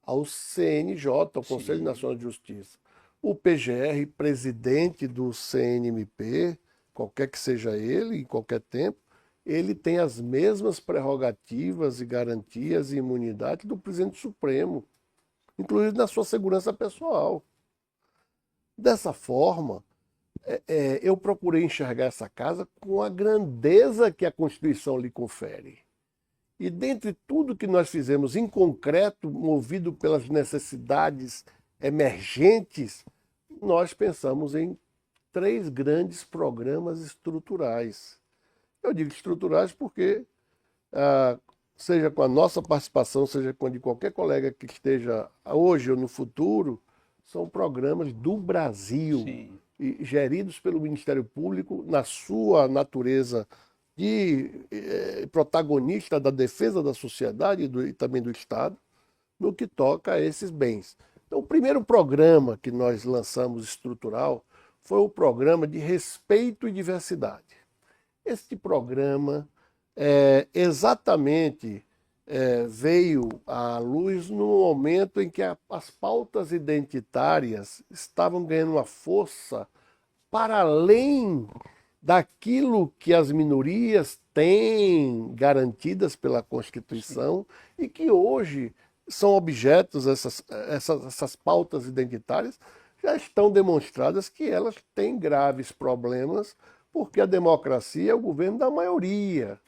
ao CNJ, ao Conselho Sim. Nacional de Justiça. O PGR, presidente do CNMP, qualquer que seja ele, em qualquer tempo, ele tem as mesmas prerrogativas e garantias e imunidade do presidente Supremo, inclusive na sua segurança pessoal. Dessa forma, eu procurei enxergar essa casa com a grandeza que a Constituição lhe confere. E dentre tudo que nós fizemos em concreto, movido pelas necessidades emergentes, nós pensamos em 3 grandes programas estruturais. Eu digo estruturais porque, seja com a nossa participação, seja com a de qualquer colega que esteja hoje ou no futuro, são programas do Brasil, Sim. E geridos pelo Ministério Público na sua natureza de protagonista da defesa da sociedade e também do Estado, no que toca a esses bens. Então, o primeiro programa que nós lançamos estrutural foi o programa de respeito e diversidade. Este programa exatamente veio à luz no momento em que as pautas identitárias estavam ganhando uma força para além daquilo que as minorias têm garantidas pela Constituição e que hoje são objetos, essas pautas identitárias já estão demonstradas que elas têm graves problemas, porque a democracia é o governo da maioria.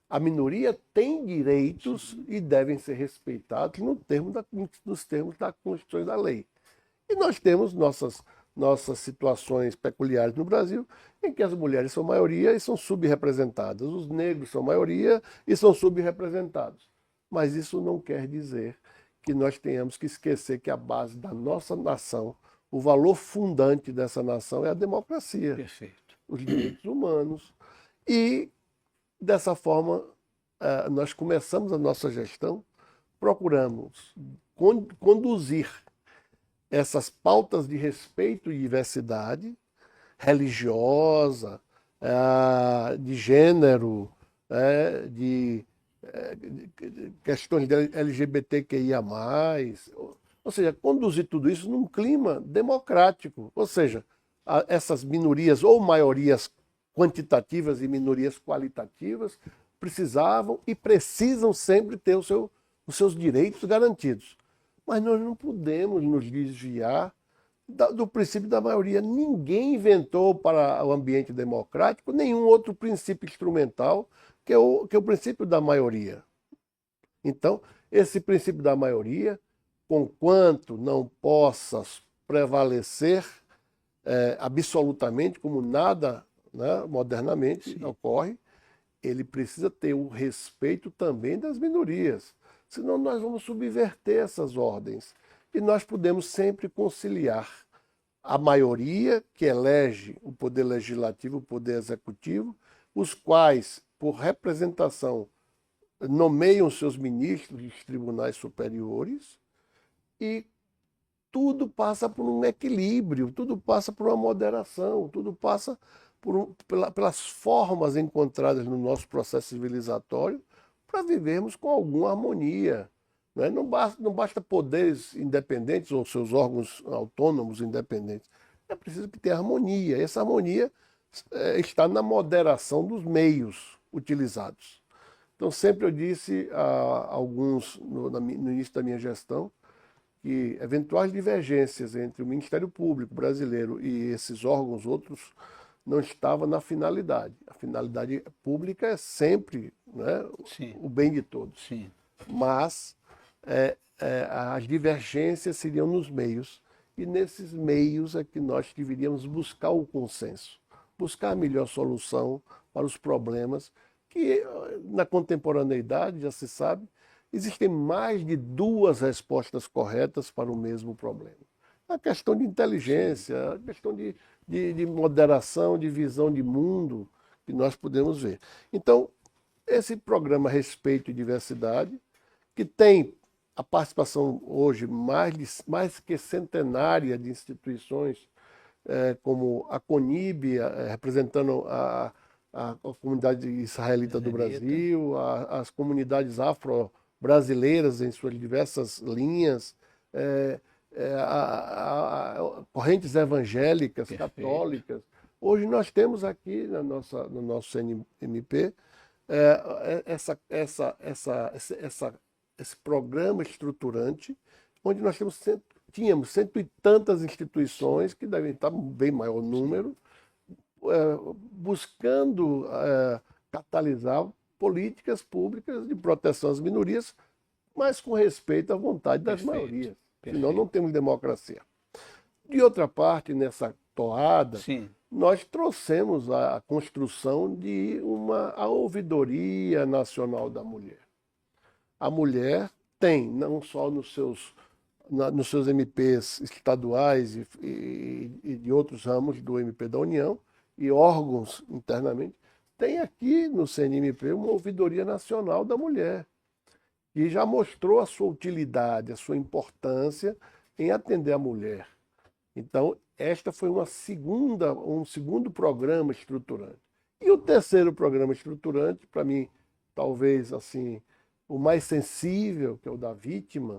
A minoria tem direitos e devem ser respeitados nos termos da Constituição e da lei. E nós temos nossas situações peculiares no Brasil, em que as mulheres são maioria e são subrepresentadas, os negros são maioria e são subrepresentados. Mas isso não quer dizer que nós tenhamos que esquecer que a base da nossa nação, o valor fundante dessa nação é a democracia. Perfeito. Os direitos humanos. E, dessa forma, nós começamos a nossa gestão, procuramos conduzir essas pautas de respeito e diversidade religiosa, de gênero, de questões de LGBTQIA+, ou seja, conduzir tudo isso num clima democrático, ou seja, essas minorias ou maiorias quantitativas e minorias qualitativas precisavam e precisam sempre ter os seus direitos garantidos. Mas nós não podemos nos desviar do princípio da maioria. Ninguém inventou para o ambiente democrático nenhum outro princípio instrumental que é o princípio da maioria. Então, esse princípio da maioria, conquanto não possa prevalecer absolutamente, como nada, né, modernamente Sim. ocorre, ele precisa ter o respeito também das minorias. Senão nós vamos subverter essas ordens. E nós podemos sempre conciliar a maioria que elege o poder legislativo, o poder executivo, os quais, por representação, nomeiam seus ministros dos tribunais superiores, e tudo passa por um equilíbrio, tudo passa por uma moderação, tudo passa pelas formas encontradas no nosso processo civilizatório para vivermos com alguma harmonia. Né? Não basta poderes independentes ou seus órgãos autônomos independentes. É preciso que tenha harmonia. Essa harmonia está na moderação dos meios utilizados. Então, sempre eu disse a alguns, no início da minha gestão, que eventuais divergências entre o Ministério Público brasileiro e esses órgãos outros não estavam na finalidade. A finalidade pública é sempre, né, o bem de todos. Sim. Mas as divergências seriam nos meios, e nesses meios é que nós deveríamos buscar o consenso, buscar a melhor solução para os problemas que, na contemporaneidade, já se sabe, existem mais de 2 respostas corretas para o mesmo problema. A questão de inteligência, a questão de moderação, de visão de mundo, que nós podemos ver. Então, esse programa Respeito e Diversidade, que tem a participação hoje mais que centenária de instituições, como a CONIB, representando a comunidade israelita do Brasil, as comunidades afro-brasileiras em suas diversas linhas, correntes evangélicas, Perfeito. Católicas. Hoje nós temos aqui no nosso CNMP esse programa estruturante, onde nós tínhamos 100 e tantas instituições, que devem estar bem maior número, buscando catalisar políticas públicas de proteção às minorias, mas com respeito à vontade das maiorias. Senão não temos democracia. De outra parte, nessa toada, Sim. nós trouxemos a construção de a Ouvidoria Nacional da Mulher. A mulher tem, não só nos seus MPs estaduais e de outros ramos do MP da União, e órgãos internamente, tem aqui no CNMP uma Ouvidoria Nacional da Mulher, que já mostrou a sua utilidade, a sua importância em atender a mulher. Então, esta foi um segundo programa estruturante. E o terceiro programa estruturante, para mim, talvez assim, o mais sensível, que é o da vítima,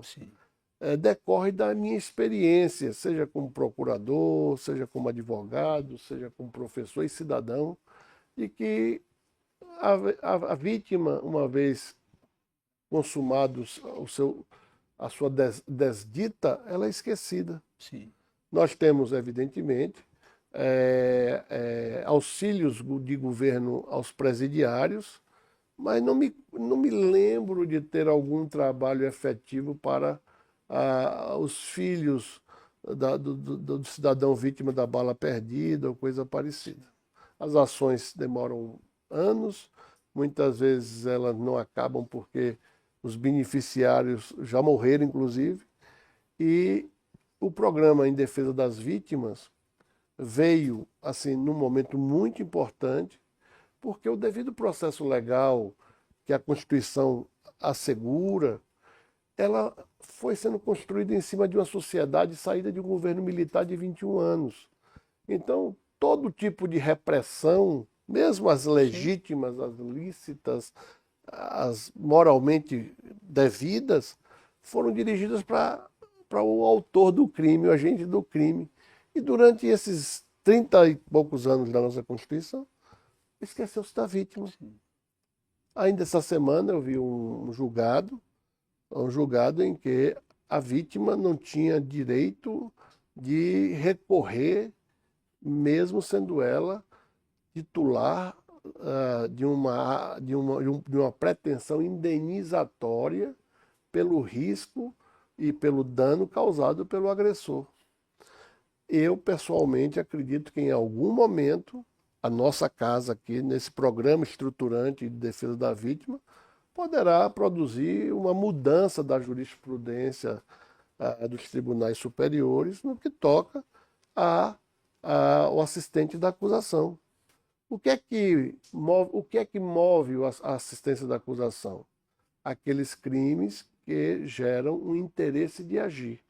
decorre da minha experiência, seja como procurador, seja como advogado, seja como professor e cidadão, de que a vítima, uma vez consumados a sua desdita, ela é esquecida. Sim. Nós temos, evidentemente, auxílios de governo aos presidiários, mas não me lembro de ter algum trabalho efetivo para os filhos do cidadão vítima da bala perdida ou coisa parecida. As ações demoram anos, muitas vezes elas não acabam porque os beneficiários já morreram, inclusive, e o programa em defesa das vítimas veio assim num momento muito importante, porque o devido processo legal que a Constituição assegura, ela foi sendo construída em cima de uma sociedade saída de um governo militar de 21 anos. Então, todo tipo de repressão, mesmo as legítimas, as lícitas, as moralmente devidas, foram dirigidas para o autor do crime, o agente do crime. E durante esses 30 e poucos anos da nossa Constituição, esqueceu-se da vítima. Ainda essa semana eu vi um julgado em que a vítima não tinha direito de recorrer, mesmo sendo ela titular de uma pretensão indenizatória pelo risco e pelo dano causado pelo agressor. Eu, pessoalmente, acredito que em algum momento a nossa casa aqui, nesse programa estruturante de defesa da vítima, poderá produzir uma mudança da jurisprudência dos tribunais superiores no que toca ao assistente da acusação. O que é que move a assistência da acusação? Aqueles crimes que geram um interesse de agir.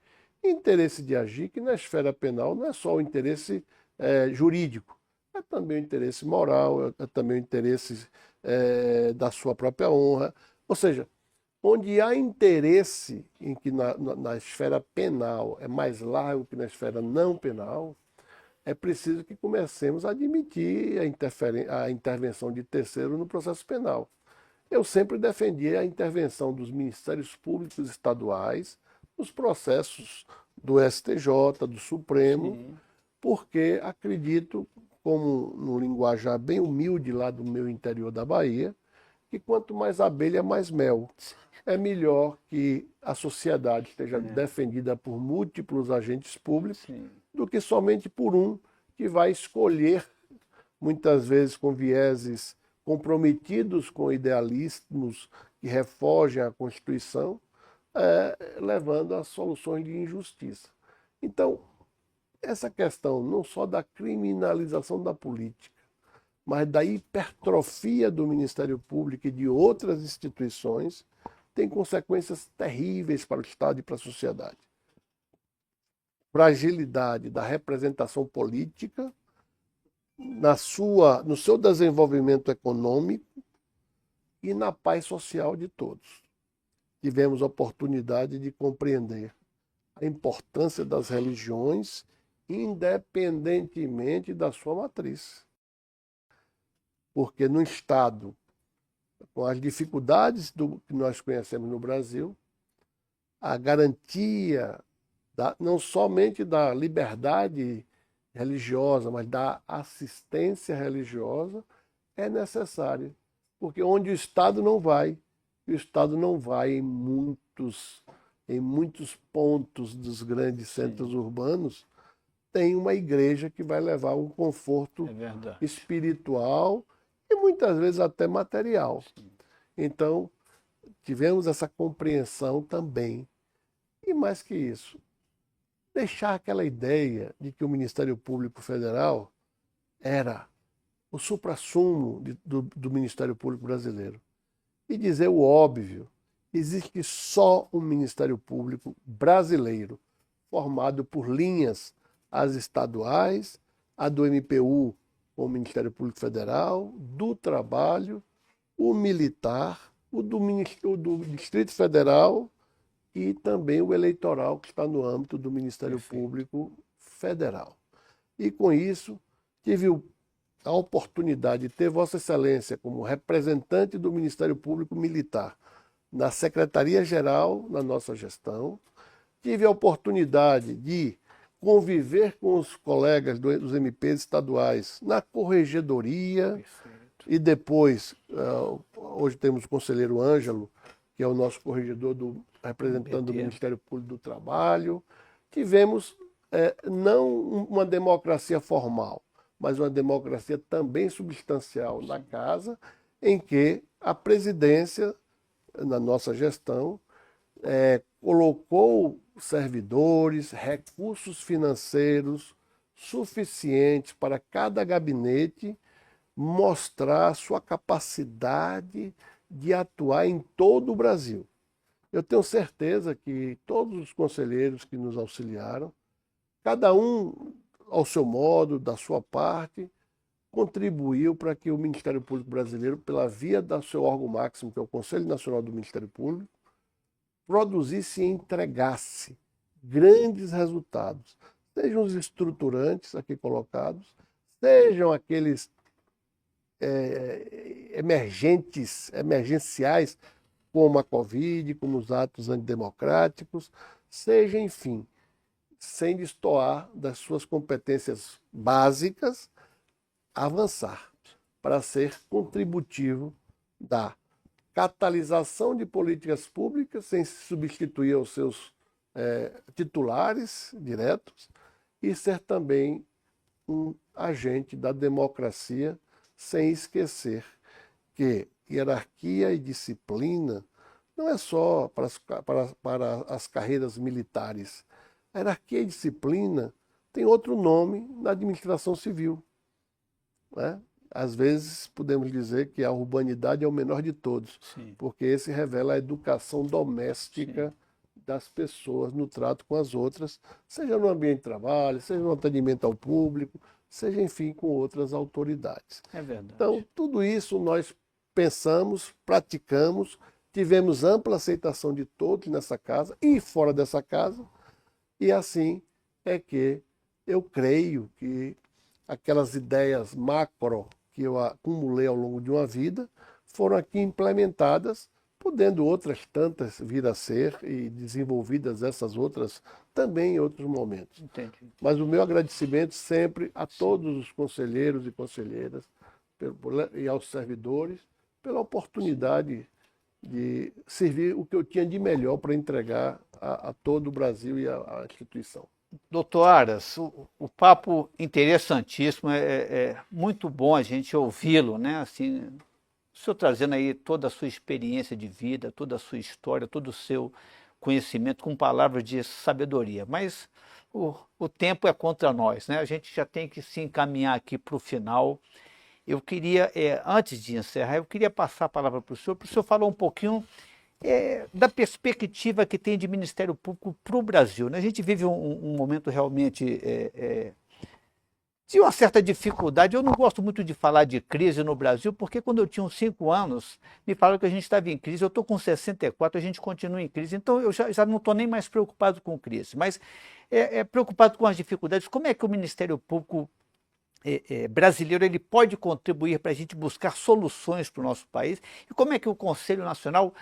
Interesse de agir que na esfera penal não é só o interesse jurídico, é também o interesse moral, é também o interesse da sua própria honra. Ou seja, onde há interesse em que na esfera penal é mais largo que na esfera não penal, é preciso que comecemos a admitir a intervenção de terceiro no processo penal. Eu sempre defendi a intervenção dos ministérios públicos estaduais nos processos do STJ, do Supremo, sim, porque acredito, como no linguajar bem humilde lá do meu interior da Bahia, que quanto mais abelha, mais mel. É melhor que a sociedade esteja defendida por múltiplos agentes públicos, sim, do que somente por um que vai escolher, muitas vezes com vieses comprometidos com idealismos que refogem a Constituição, levando a soluções de injustiça. Então, essa questão não só da criminalização da política, mas da hipertrofia do Ministério Público e de outras instituições, tem consequências terríveis para o Estado e para a sociedade. Fragilidade da representação política, no seu desenvolvimento econômico e na paz social de todos. Tivemos a oportunidade de compreender a importância das religiões, independentemente da sua matriz. Porque no Estado, com as dificuldades que nós conhecemos no Brasil, a garantia não somente da liberdade religiosa, mas da assistência religiosa é necessária. Porque onde o Estado não vai, e o Estado não vai em muitos pontos dos grandes centros urbanos, tem uma igreja que vai levar um conforto espiritual e muitas vezes até material. Sim. Então, tivemos essa compreensão também. E mais que isso, deixar aquela ideia de que o Ministério Público Federal era o suprassumo do Ministério Público brasileiro. E dizer o óbvio, existe só um Ministério Público brasileiro, formado por linhas, as estaduais, a do MPU, o Ministério Público Federal, do Trabalho, o Militar, o do Distrito Federal e também o eleitoral, que está no âmbito do Ministério Público Federal. E com isso, tive a oportunidade de ter Vossa Excelência como representante do Ministério Público Militar na Secretaria-Geral, na nossa gestão. Tive a oportunidade de conviver com os colegas dos MPs estaduais na corregedoria. Perfeito. E depois, hoje temos o conselheiro Ângelo, que é o nosso corregedor representando o Ministério Público do Trabalho. Tivemos não uma democracia formal, mas uma democracia também substancial na casa, em que a presidência, na nossa gestão, colocou servidores, recursos financeiros suficientes para cada gabinete mostrar sua capacidade de atuar em todo o Brasil. Eu tenho certeza que todos os conselheiros que nos auxiliaram, cada um ao seu modo, da sua parte, contribuiu para que o Ministério Público Brasileiro, pela via do seu órgão máximo, que é o Conselho Nacional do Ministério Público, produzisse e entregasse grandes resultados, sejam os estruturantes aqui colocados, sejam aqueles emergenciais, como a Covid, como os atos antidemocráticos, seja, enfim, sem destoar das suas competências básicas, avançar para ser contributivo da catalisação de políticas públicas, sem se substituir aos seus titulares diretos, e ser também um agente da democracia, sem esquecer que hierarquia e disciplina não é só para as carreiras militares. A hierarquia e disciplina tem outro nome na administração civil, né? Às vezes podemos dizer que a urbanidade é o menor de todos, Sim. porque esse revela a educação doméstica das pessoas no trato com as outras, seja no ambiente de trabalho, seja no atendimento ao público, seja, enfim, com outras autoridades. É verdade. Então, tudo isso nós pensamos, praticamos, tivemos ampla aceitação de todos nessa casa e fora dessa casa, e assim é que eu creio que aquelas ideias macro que eu acumulei ao longo de uma vida foram aqui implementadas, podendo outras tantas vir a ser e desenvolvidas essas outras também em outros momentos. Entendi. Mas o meu agradecimento sempre a todos os conselheiros e conselheiras e aos servidores pela oportunidade de servir o que eu tinha de melhor para entregar a todo o Brasil e à instituição. Doutor Aras, o papo interessantíssimo, é muito bom a gente ouvi-lo, né? Assim, o senhor trazendo aí toda a sua experiência de vida, toda a sua história, todo o seu conhecimento com palavras de sabedoria. Mas o tempo é contra nós, né? A gente já tem que se encaminhar aqui para o final. Eu queria, antes de encerrar, eu queria passar a palavra para o senhor falar um pouquinho da perspectiva que tem de Ministério Público para o Brasil, né? A gente vive um momento realmente de uma certa dificuldade. Eu não gosto muito de falar de crise no Brasil, porque quando eu tinha uns 5 anos, me falaram que a gente estava em crise. Eu estou com 64, a gente continua em crise. Então eu já não estou nem mais preocupado com crise, mas preocupado com as dificuldades. Como é que o Ministério Público brasileiro ele pode contribuir para a gente buscar soluções para o nosso país, e como é que o Conselho Nacional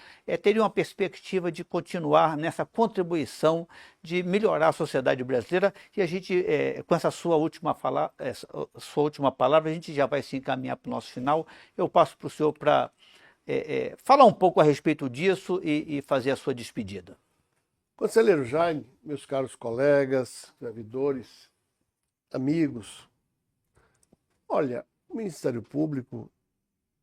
teria uma perspectiva de continuar nessa contribuição de melhorar a sociedade brasileira. E a gente, com essa sua última palavra, a gente já vai se encaminhar para o nosso final. Eu passo para o senhor para falar um pouco a respeito disso e fazer a sua despedida. Conselheiro Jaime, meus caros colegas, servidores, amigos, olha, o Ministério Público,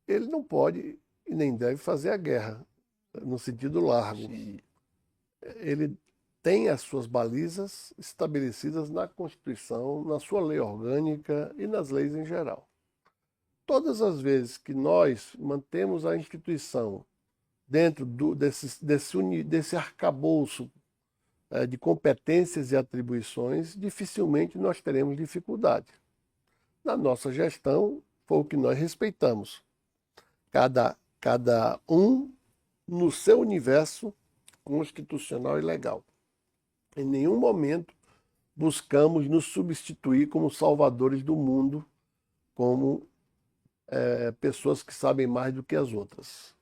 ele não pode e nem deve fazer a guerra, no sentido largo. Sim. Ele tem as suas balizas estabelecidas na Constituição, na sua lei orgânica e nas leis em geral. Todas as vezes que nós mantemos a instituição dentro desse arcabouço de competências e atribuições, dificilmente nós teremos dificuldade. Na nossa gestão, foi o que nós respeitamos. Cada um no seu universo constitucional e legal. Em nenhum momento buscamos nos substituir como salvadores do mundo, como pessoas que sabem mais do que as outras.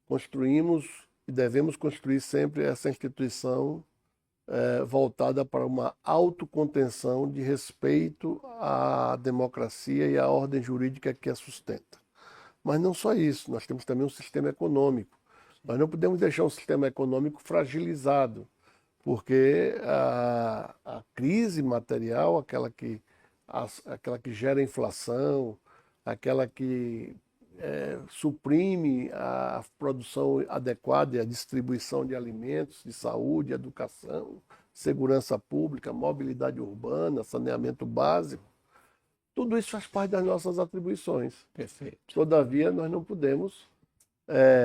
Construímos e devemos construir sempre essa instituição voltada para uma autocontenção de respeito à democracia e à ordem jurídica que a sustenta. Mas não só isso, nós temos também um sistema econômico. Nós não podemos deixar um sistema econômico fragilizado, porque a crise material, aquela que gera inflação, aquela que suprime a produção adequada e a distribuição de alimentos, de saúde, educação, segurança pública, mobilidade urbana, saneamento básico. Tudo isso faz parte das nossas atribuições. Perfeito. Todavia, nós não podemos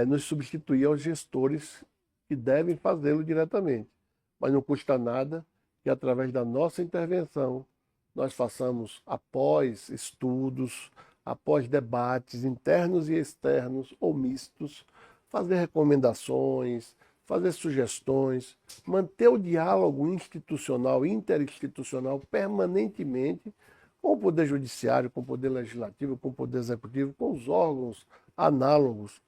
nos substituir aos gestores que devem fazê-lo diretamente. Mas não custa nada que, através da nossa intervenção, nós façamos, após estudos, após debates internos e externos ou mistos, fazer recomendações, fazer sugestões, manter o diálogo institucional, interinstitucional permanentemente com o Poder Judiciário, com o Poder Legislativo, com o Poder Executivo, com os órgãos análogos,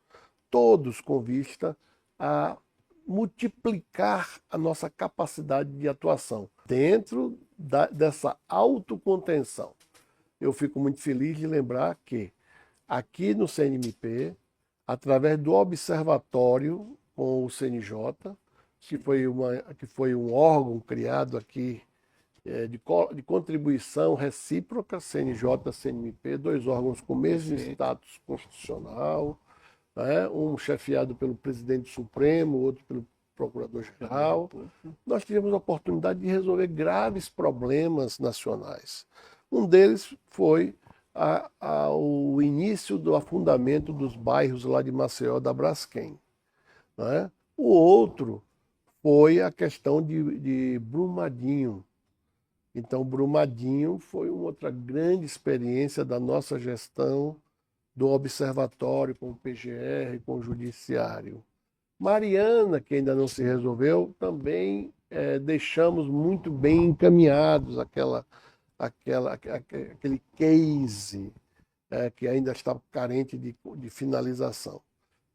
todos com vista a multiplicar a nossa capacidade de atuação dentro dessa autocontenção. Eu fico muito feliz de lembrar que aqui no CNMP, através do observatório com o CNJ, que foi um órgão criado aqui de contribuição recíproca, CNJ-CNMP, dois órgãos com o mesmo status constitucional, né? Um chefiado pelo presidente Supremo, outro pelo procurador-geral. Nós tivemos a oportunidade de resolver graves problemas nacionais. Um deles foi o início do afundamento dos bairros lá de Maceió da Braskem, né? O outro foi a questão de Brumadinho. Então, Brumadinho foi uma outra grande experiência da nossa gestão do observatório com o PGR, com o Judiciário. Mariana, que ainda não se resolveu, também deixamos muito bem encaminhados aquele case que ainda está carente de finalização.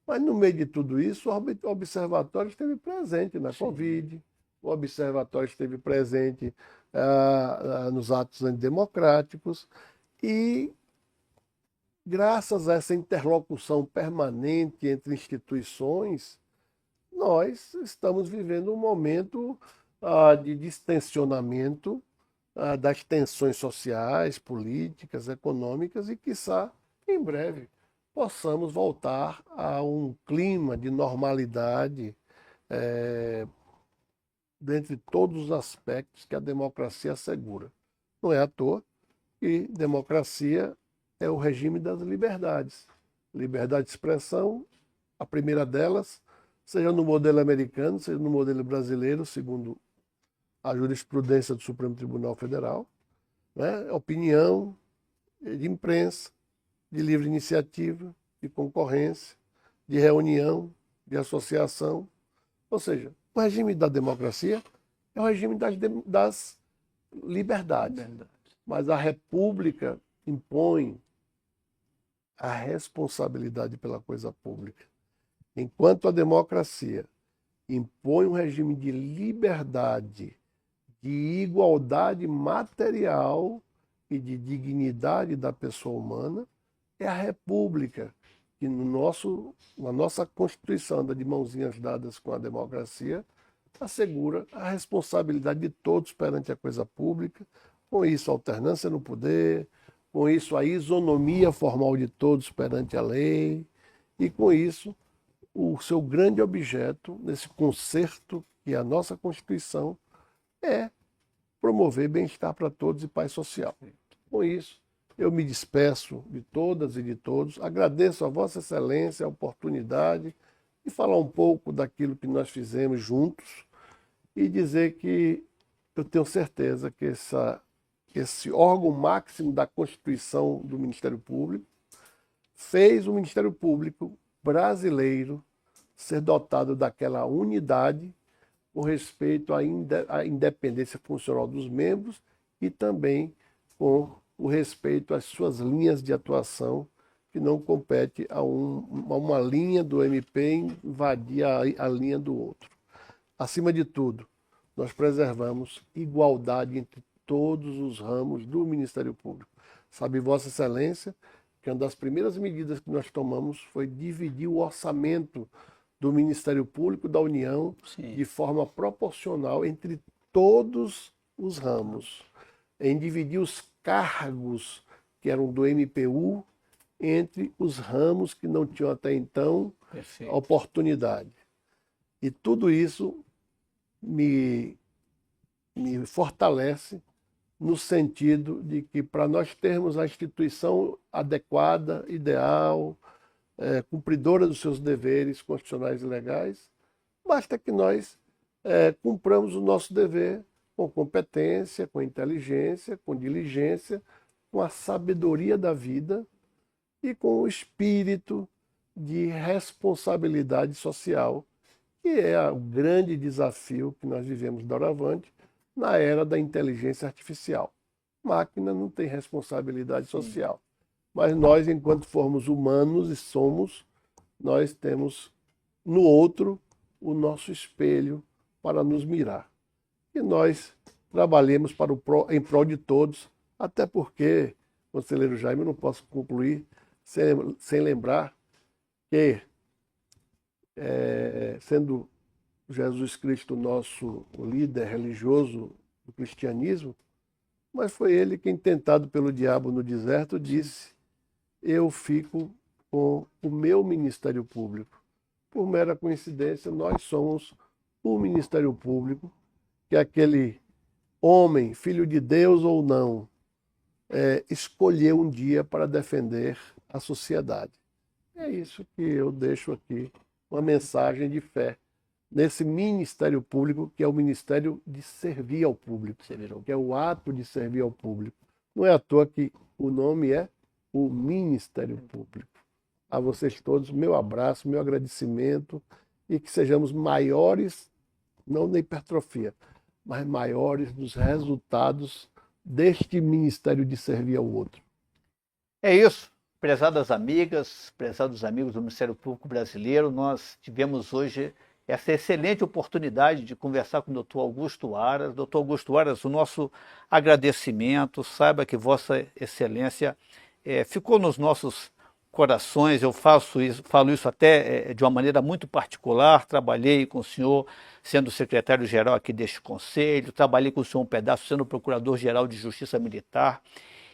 Mas no meio de tudo isso, o observatório esteve presente na Covid, o observatório esteve presente nos atos antidemocráticos e, graças a essa interlocução permanente entre instituições, nós estamos vivendo um momento de distensionamento das tensões sociais, políticas, econômicas e, quiçá, em breve, possamos voltar a um clima de normalidade dentre todos os aspectos que a democracia assegura. Não é à toa que democracia é o regime das liberdades. Liberdade de expressão, a primeira delas, seja no modelo americano, seja no modelo brasileiro, segundo a jurisprudência do Supremo Tribunal Federal, né? Opinião, de imprensa, de livre iniciativa, de concorrência, de reunião, de associação. Ou seja, o regime da democracia é o regime das liberdades. Mas a República impõe a responsabilidade pela coisa pública. Enquanto a democracia impõe um regime de liberdade, de igualdade material e de dignidade da pessoa humana, é a República que na nossa Constituição, anda de mãozinhas dadas com a democracia, assegura a responsabilidade de todos perante a coisa pública, com isso a alternância no poder, com isso a isonomia formal de todos perante a lei, e com isso o seu grande objeto nesse concerto que é a nossa Constituição é promover bem-estar para todos e paz social. Com isso, eu me despeço de todas e de todos, agradeço a Vossa Excelência a oportunidade de falar um pouco daquilo que nós fizemos juntos e dizer que eu tenho certeza que esse órgão máximo da Constituição do Ministério Público fez o Ministério Público brasileiro ser dotado daquela unidade com respeito à independência funcional dos membros e também com o respeito às suas linhas de atuação, que não compete a uma linha do MP invadir a linha do outro. Acima de tudo, nós preservamos igualdade entre todos os ramos do Ministério Público. Sabe, Vossa Excelência, que uma das primeiras medidas que nós tomamos foi dividir o orçamento do Ministério Público da União de forma proporcional entre todos os ramos, em dividir os cargos que eram do MPU entre os ramos que não tinham até então oportunidade. E tudo isso me fortalece no sentido de que, para nós termos a instituição adequada, ideal, cumpridora dos seus deveres constitucionais e legais, basta que nós cumpramos o nosso dever com competência, com inteligência, com diligência, com a sabedoria da vida e com o espírito de responsabilidade social, que é o grande desafio que nós vivemos doravante na era da inteligência artificial. Máquina não tem responsabilidade social. Mas nós, enquanto formos humanos e somos, nós temos no outro o nosso espelho para nos mirar. E nós trabalhemos em prol de todos, até porque, conselheiro Jaime, eu não posso concluir sem lembrar que, sendo Jesus Cristo nosso líder religioso do cristianismo, mas foi ele quem, tentado pelo diabo no deserto, disse: eu fico com o meu ministério público. Por mera coincidência, nós somos o ministério público que aquele homem, filho de Deus ou não, escolheu um dia para defender a sociedade. É isso que eu deixo aqui, uma mensagem de fé nesse ministério público, que é o ministério de servir ao público, que é o ato de servir ao público. Não é à toa que o nome é o Ministério Público. A vocês todos, meu abraço, meu agradecimento, e que sejamos maiores, não na hipertrofia, mas maiores nos resultados deste ministério de servir ao outro. É isso, prezadas amigas, prezados amigos do Ministério Público Brasileiro, nós tivemos hoje essa excelente oportunidade de conversar com o Dr. Augusto Aras. Dr. Augusto Aras, o nosso agradecimento, saiba que Vossa Excelência ficou nos nossos corações. Eu falo isso até de uma maneira muito particular. Trabalhei com o senhor sendo secretário-geral aqui deste conselho, trabalhei com o senhor um pedaço sendo procurador-geral de Justiça Militar,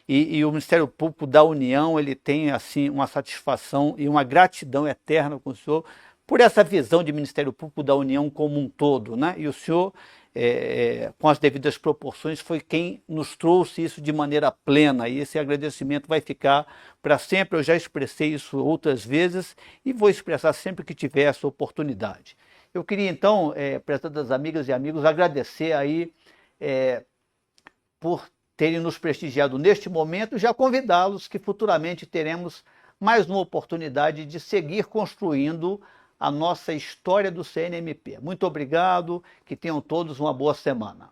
e o Ministério Público da União, ele tem assim uma satisfação e uma gratidão eterna com o senhor por essa visão de Ministério Público da União como um todo, né? E o senhor, com as devidas proporções, foi quem nos trouxe isso de maneira plena, e esse agradecimento vai ficar para sempre. Eu já expressei isso outras vezes e vou expressar sempre que tiver essa oportunidade. Eu queria então, prezadas amigas e amigos, agradecer aí por terem nos prestigiado neste momento, e já convidá-los que futuramente teremos mais uma oportunidade de seguir construindo a nossa história do CNMP. Muito obrigado, que tenham todos uma boa semana.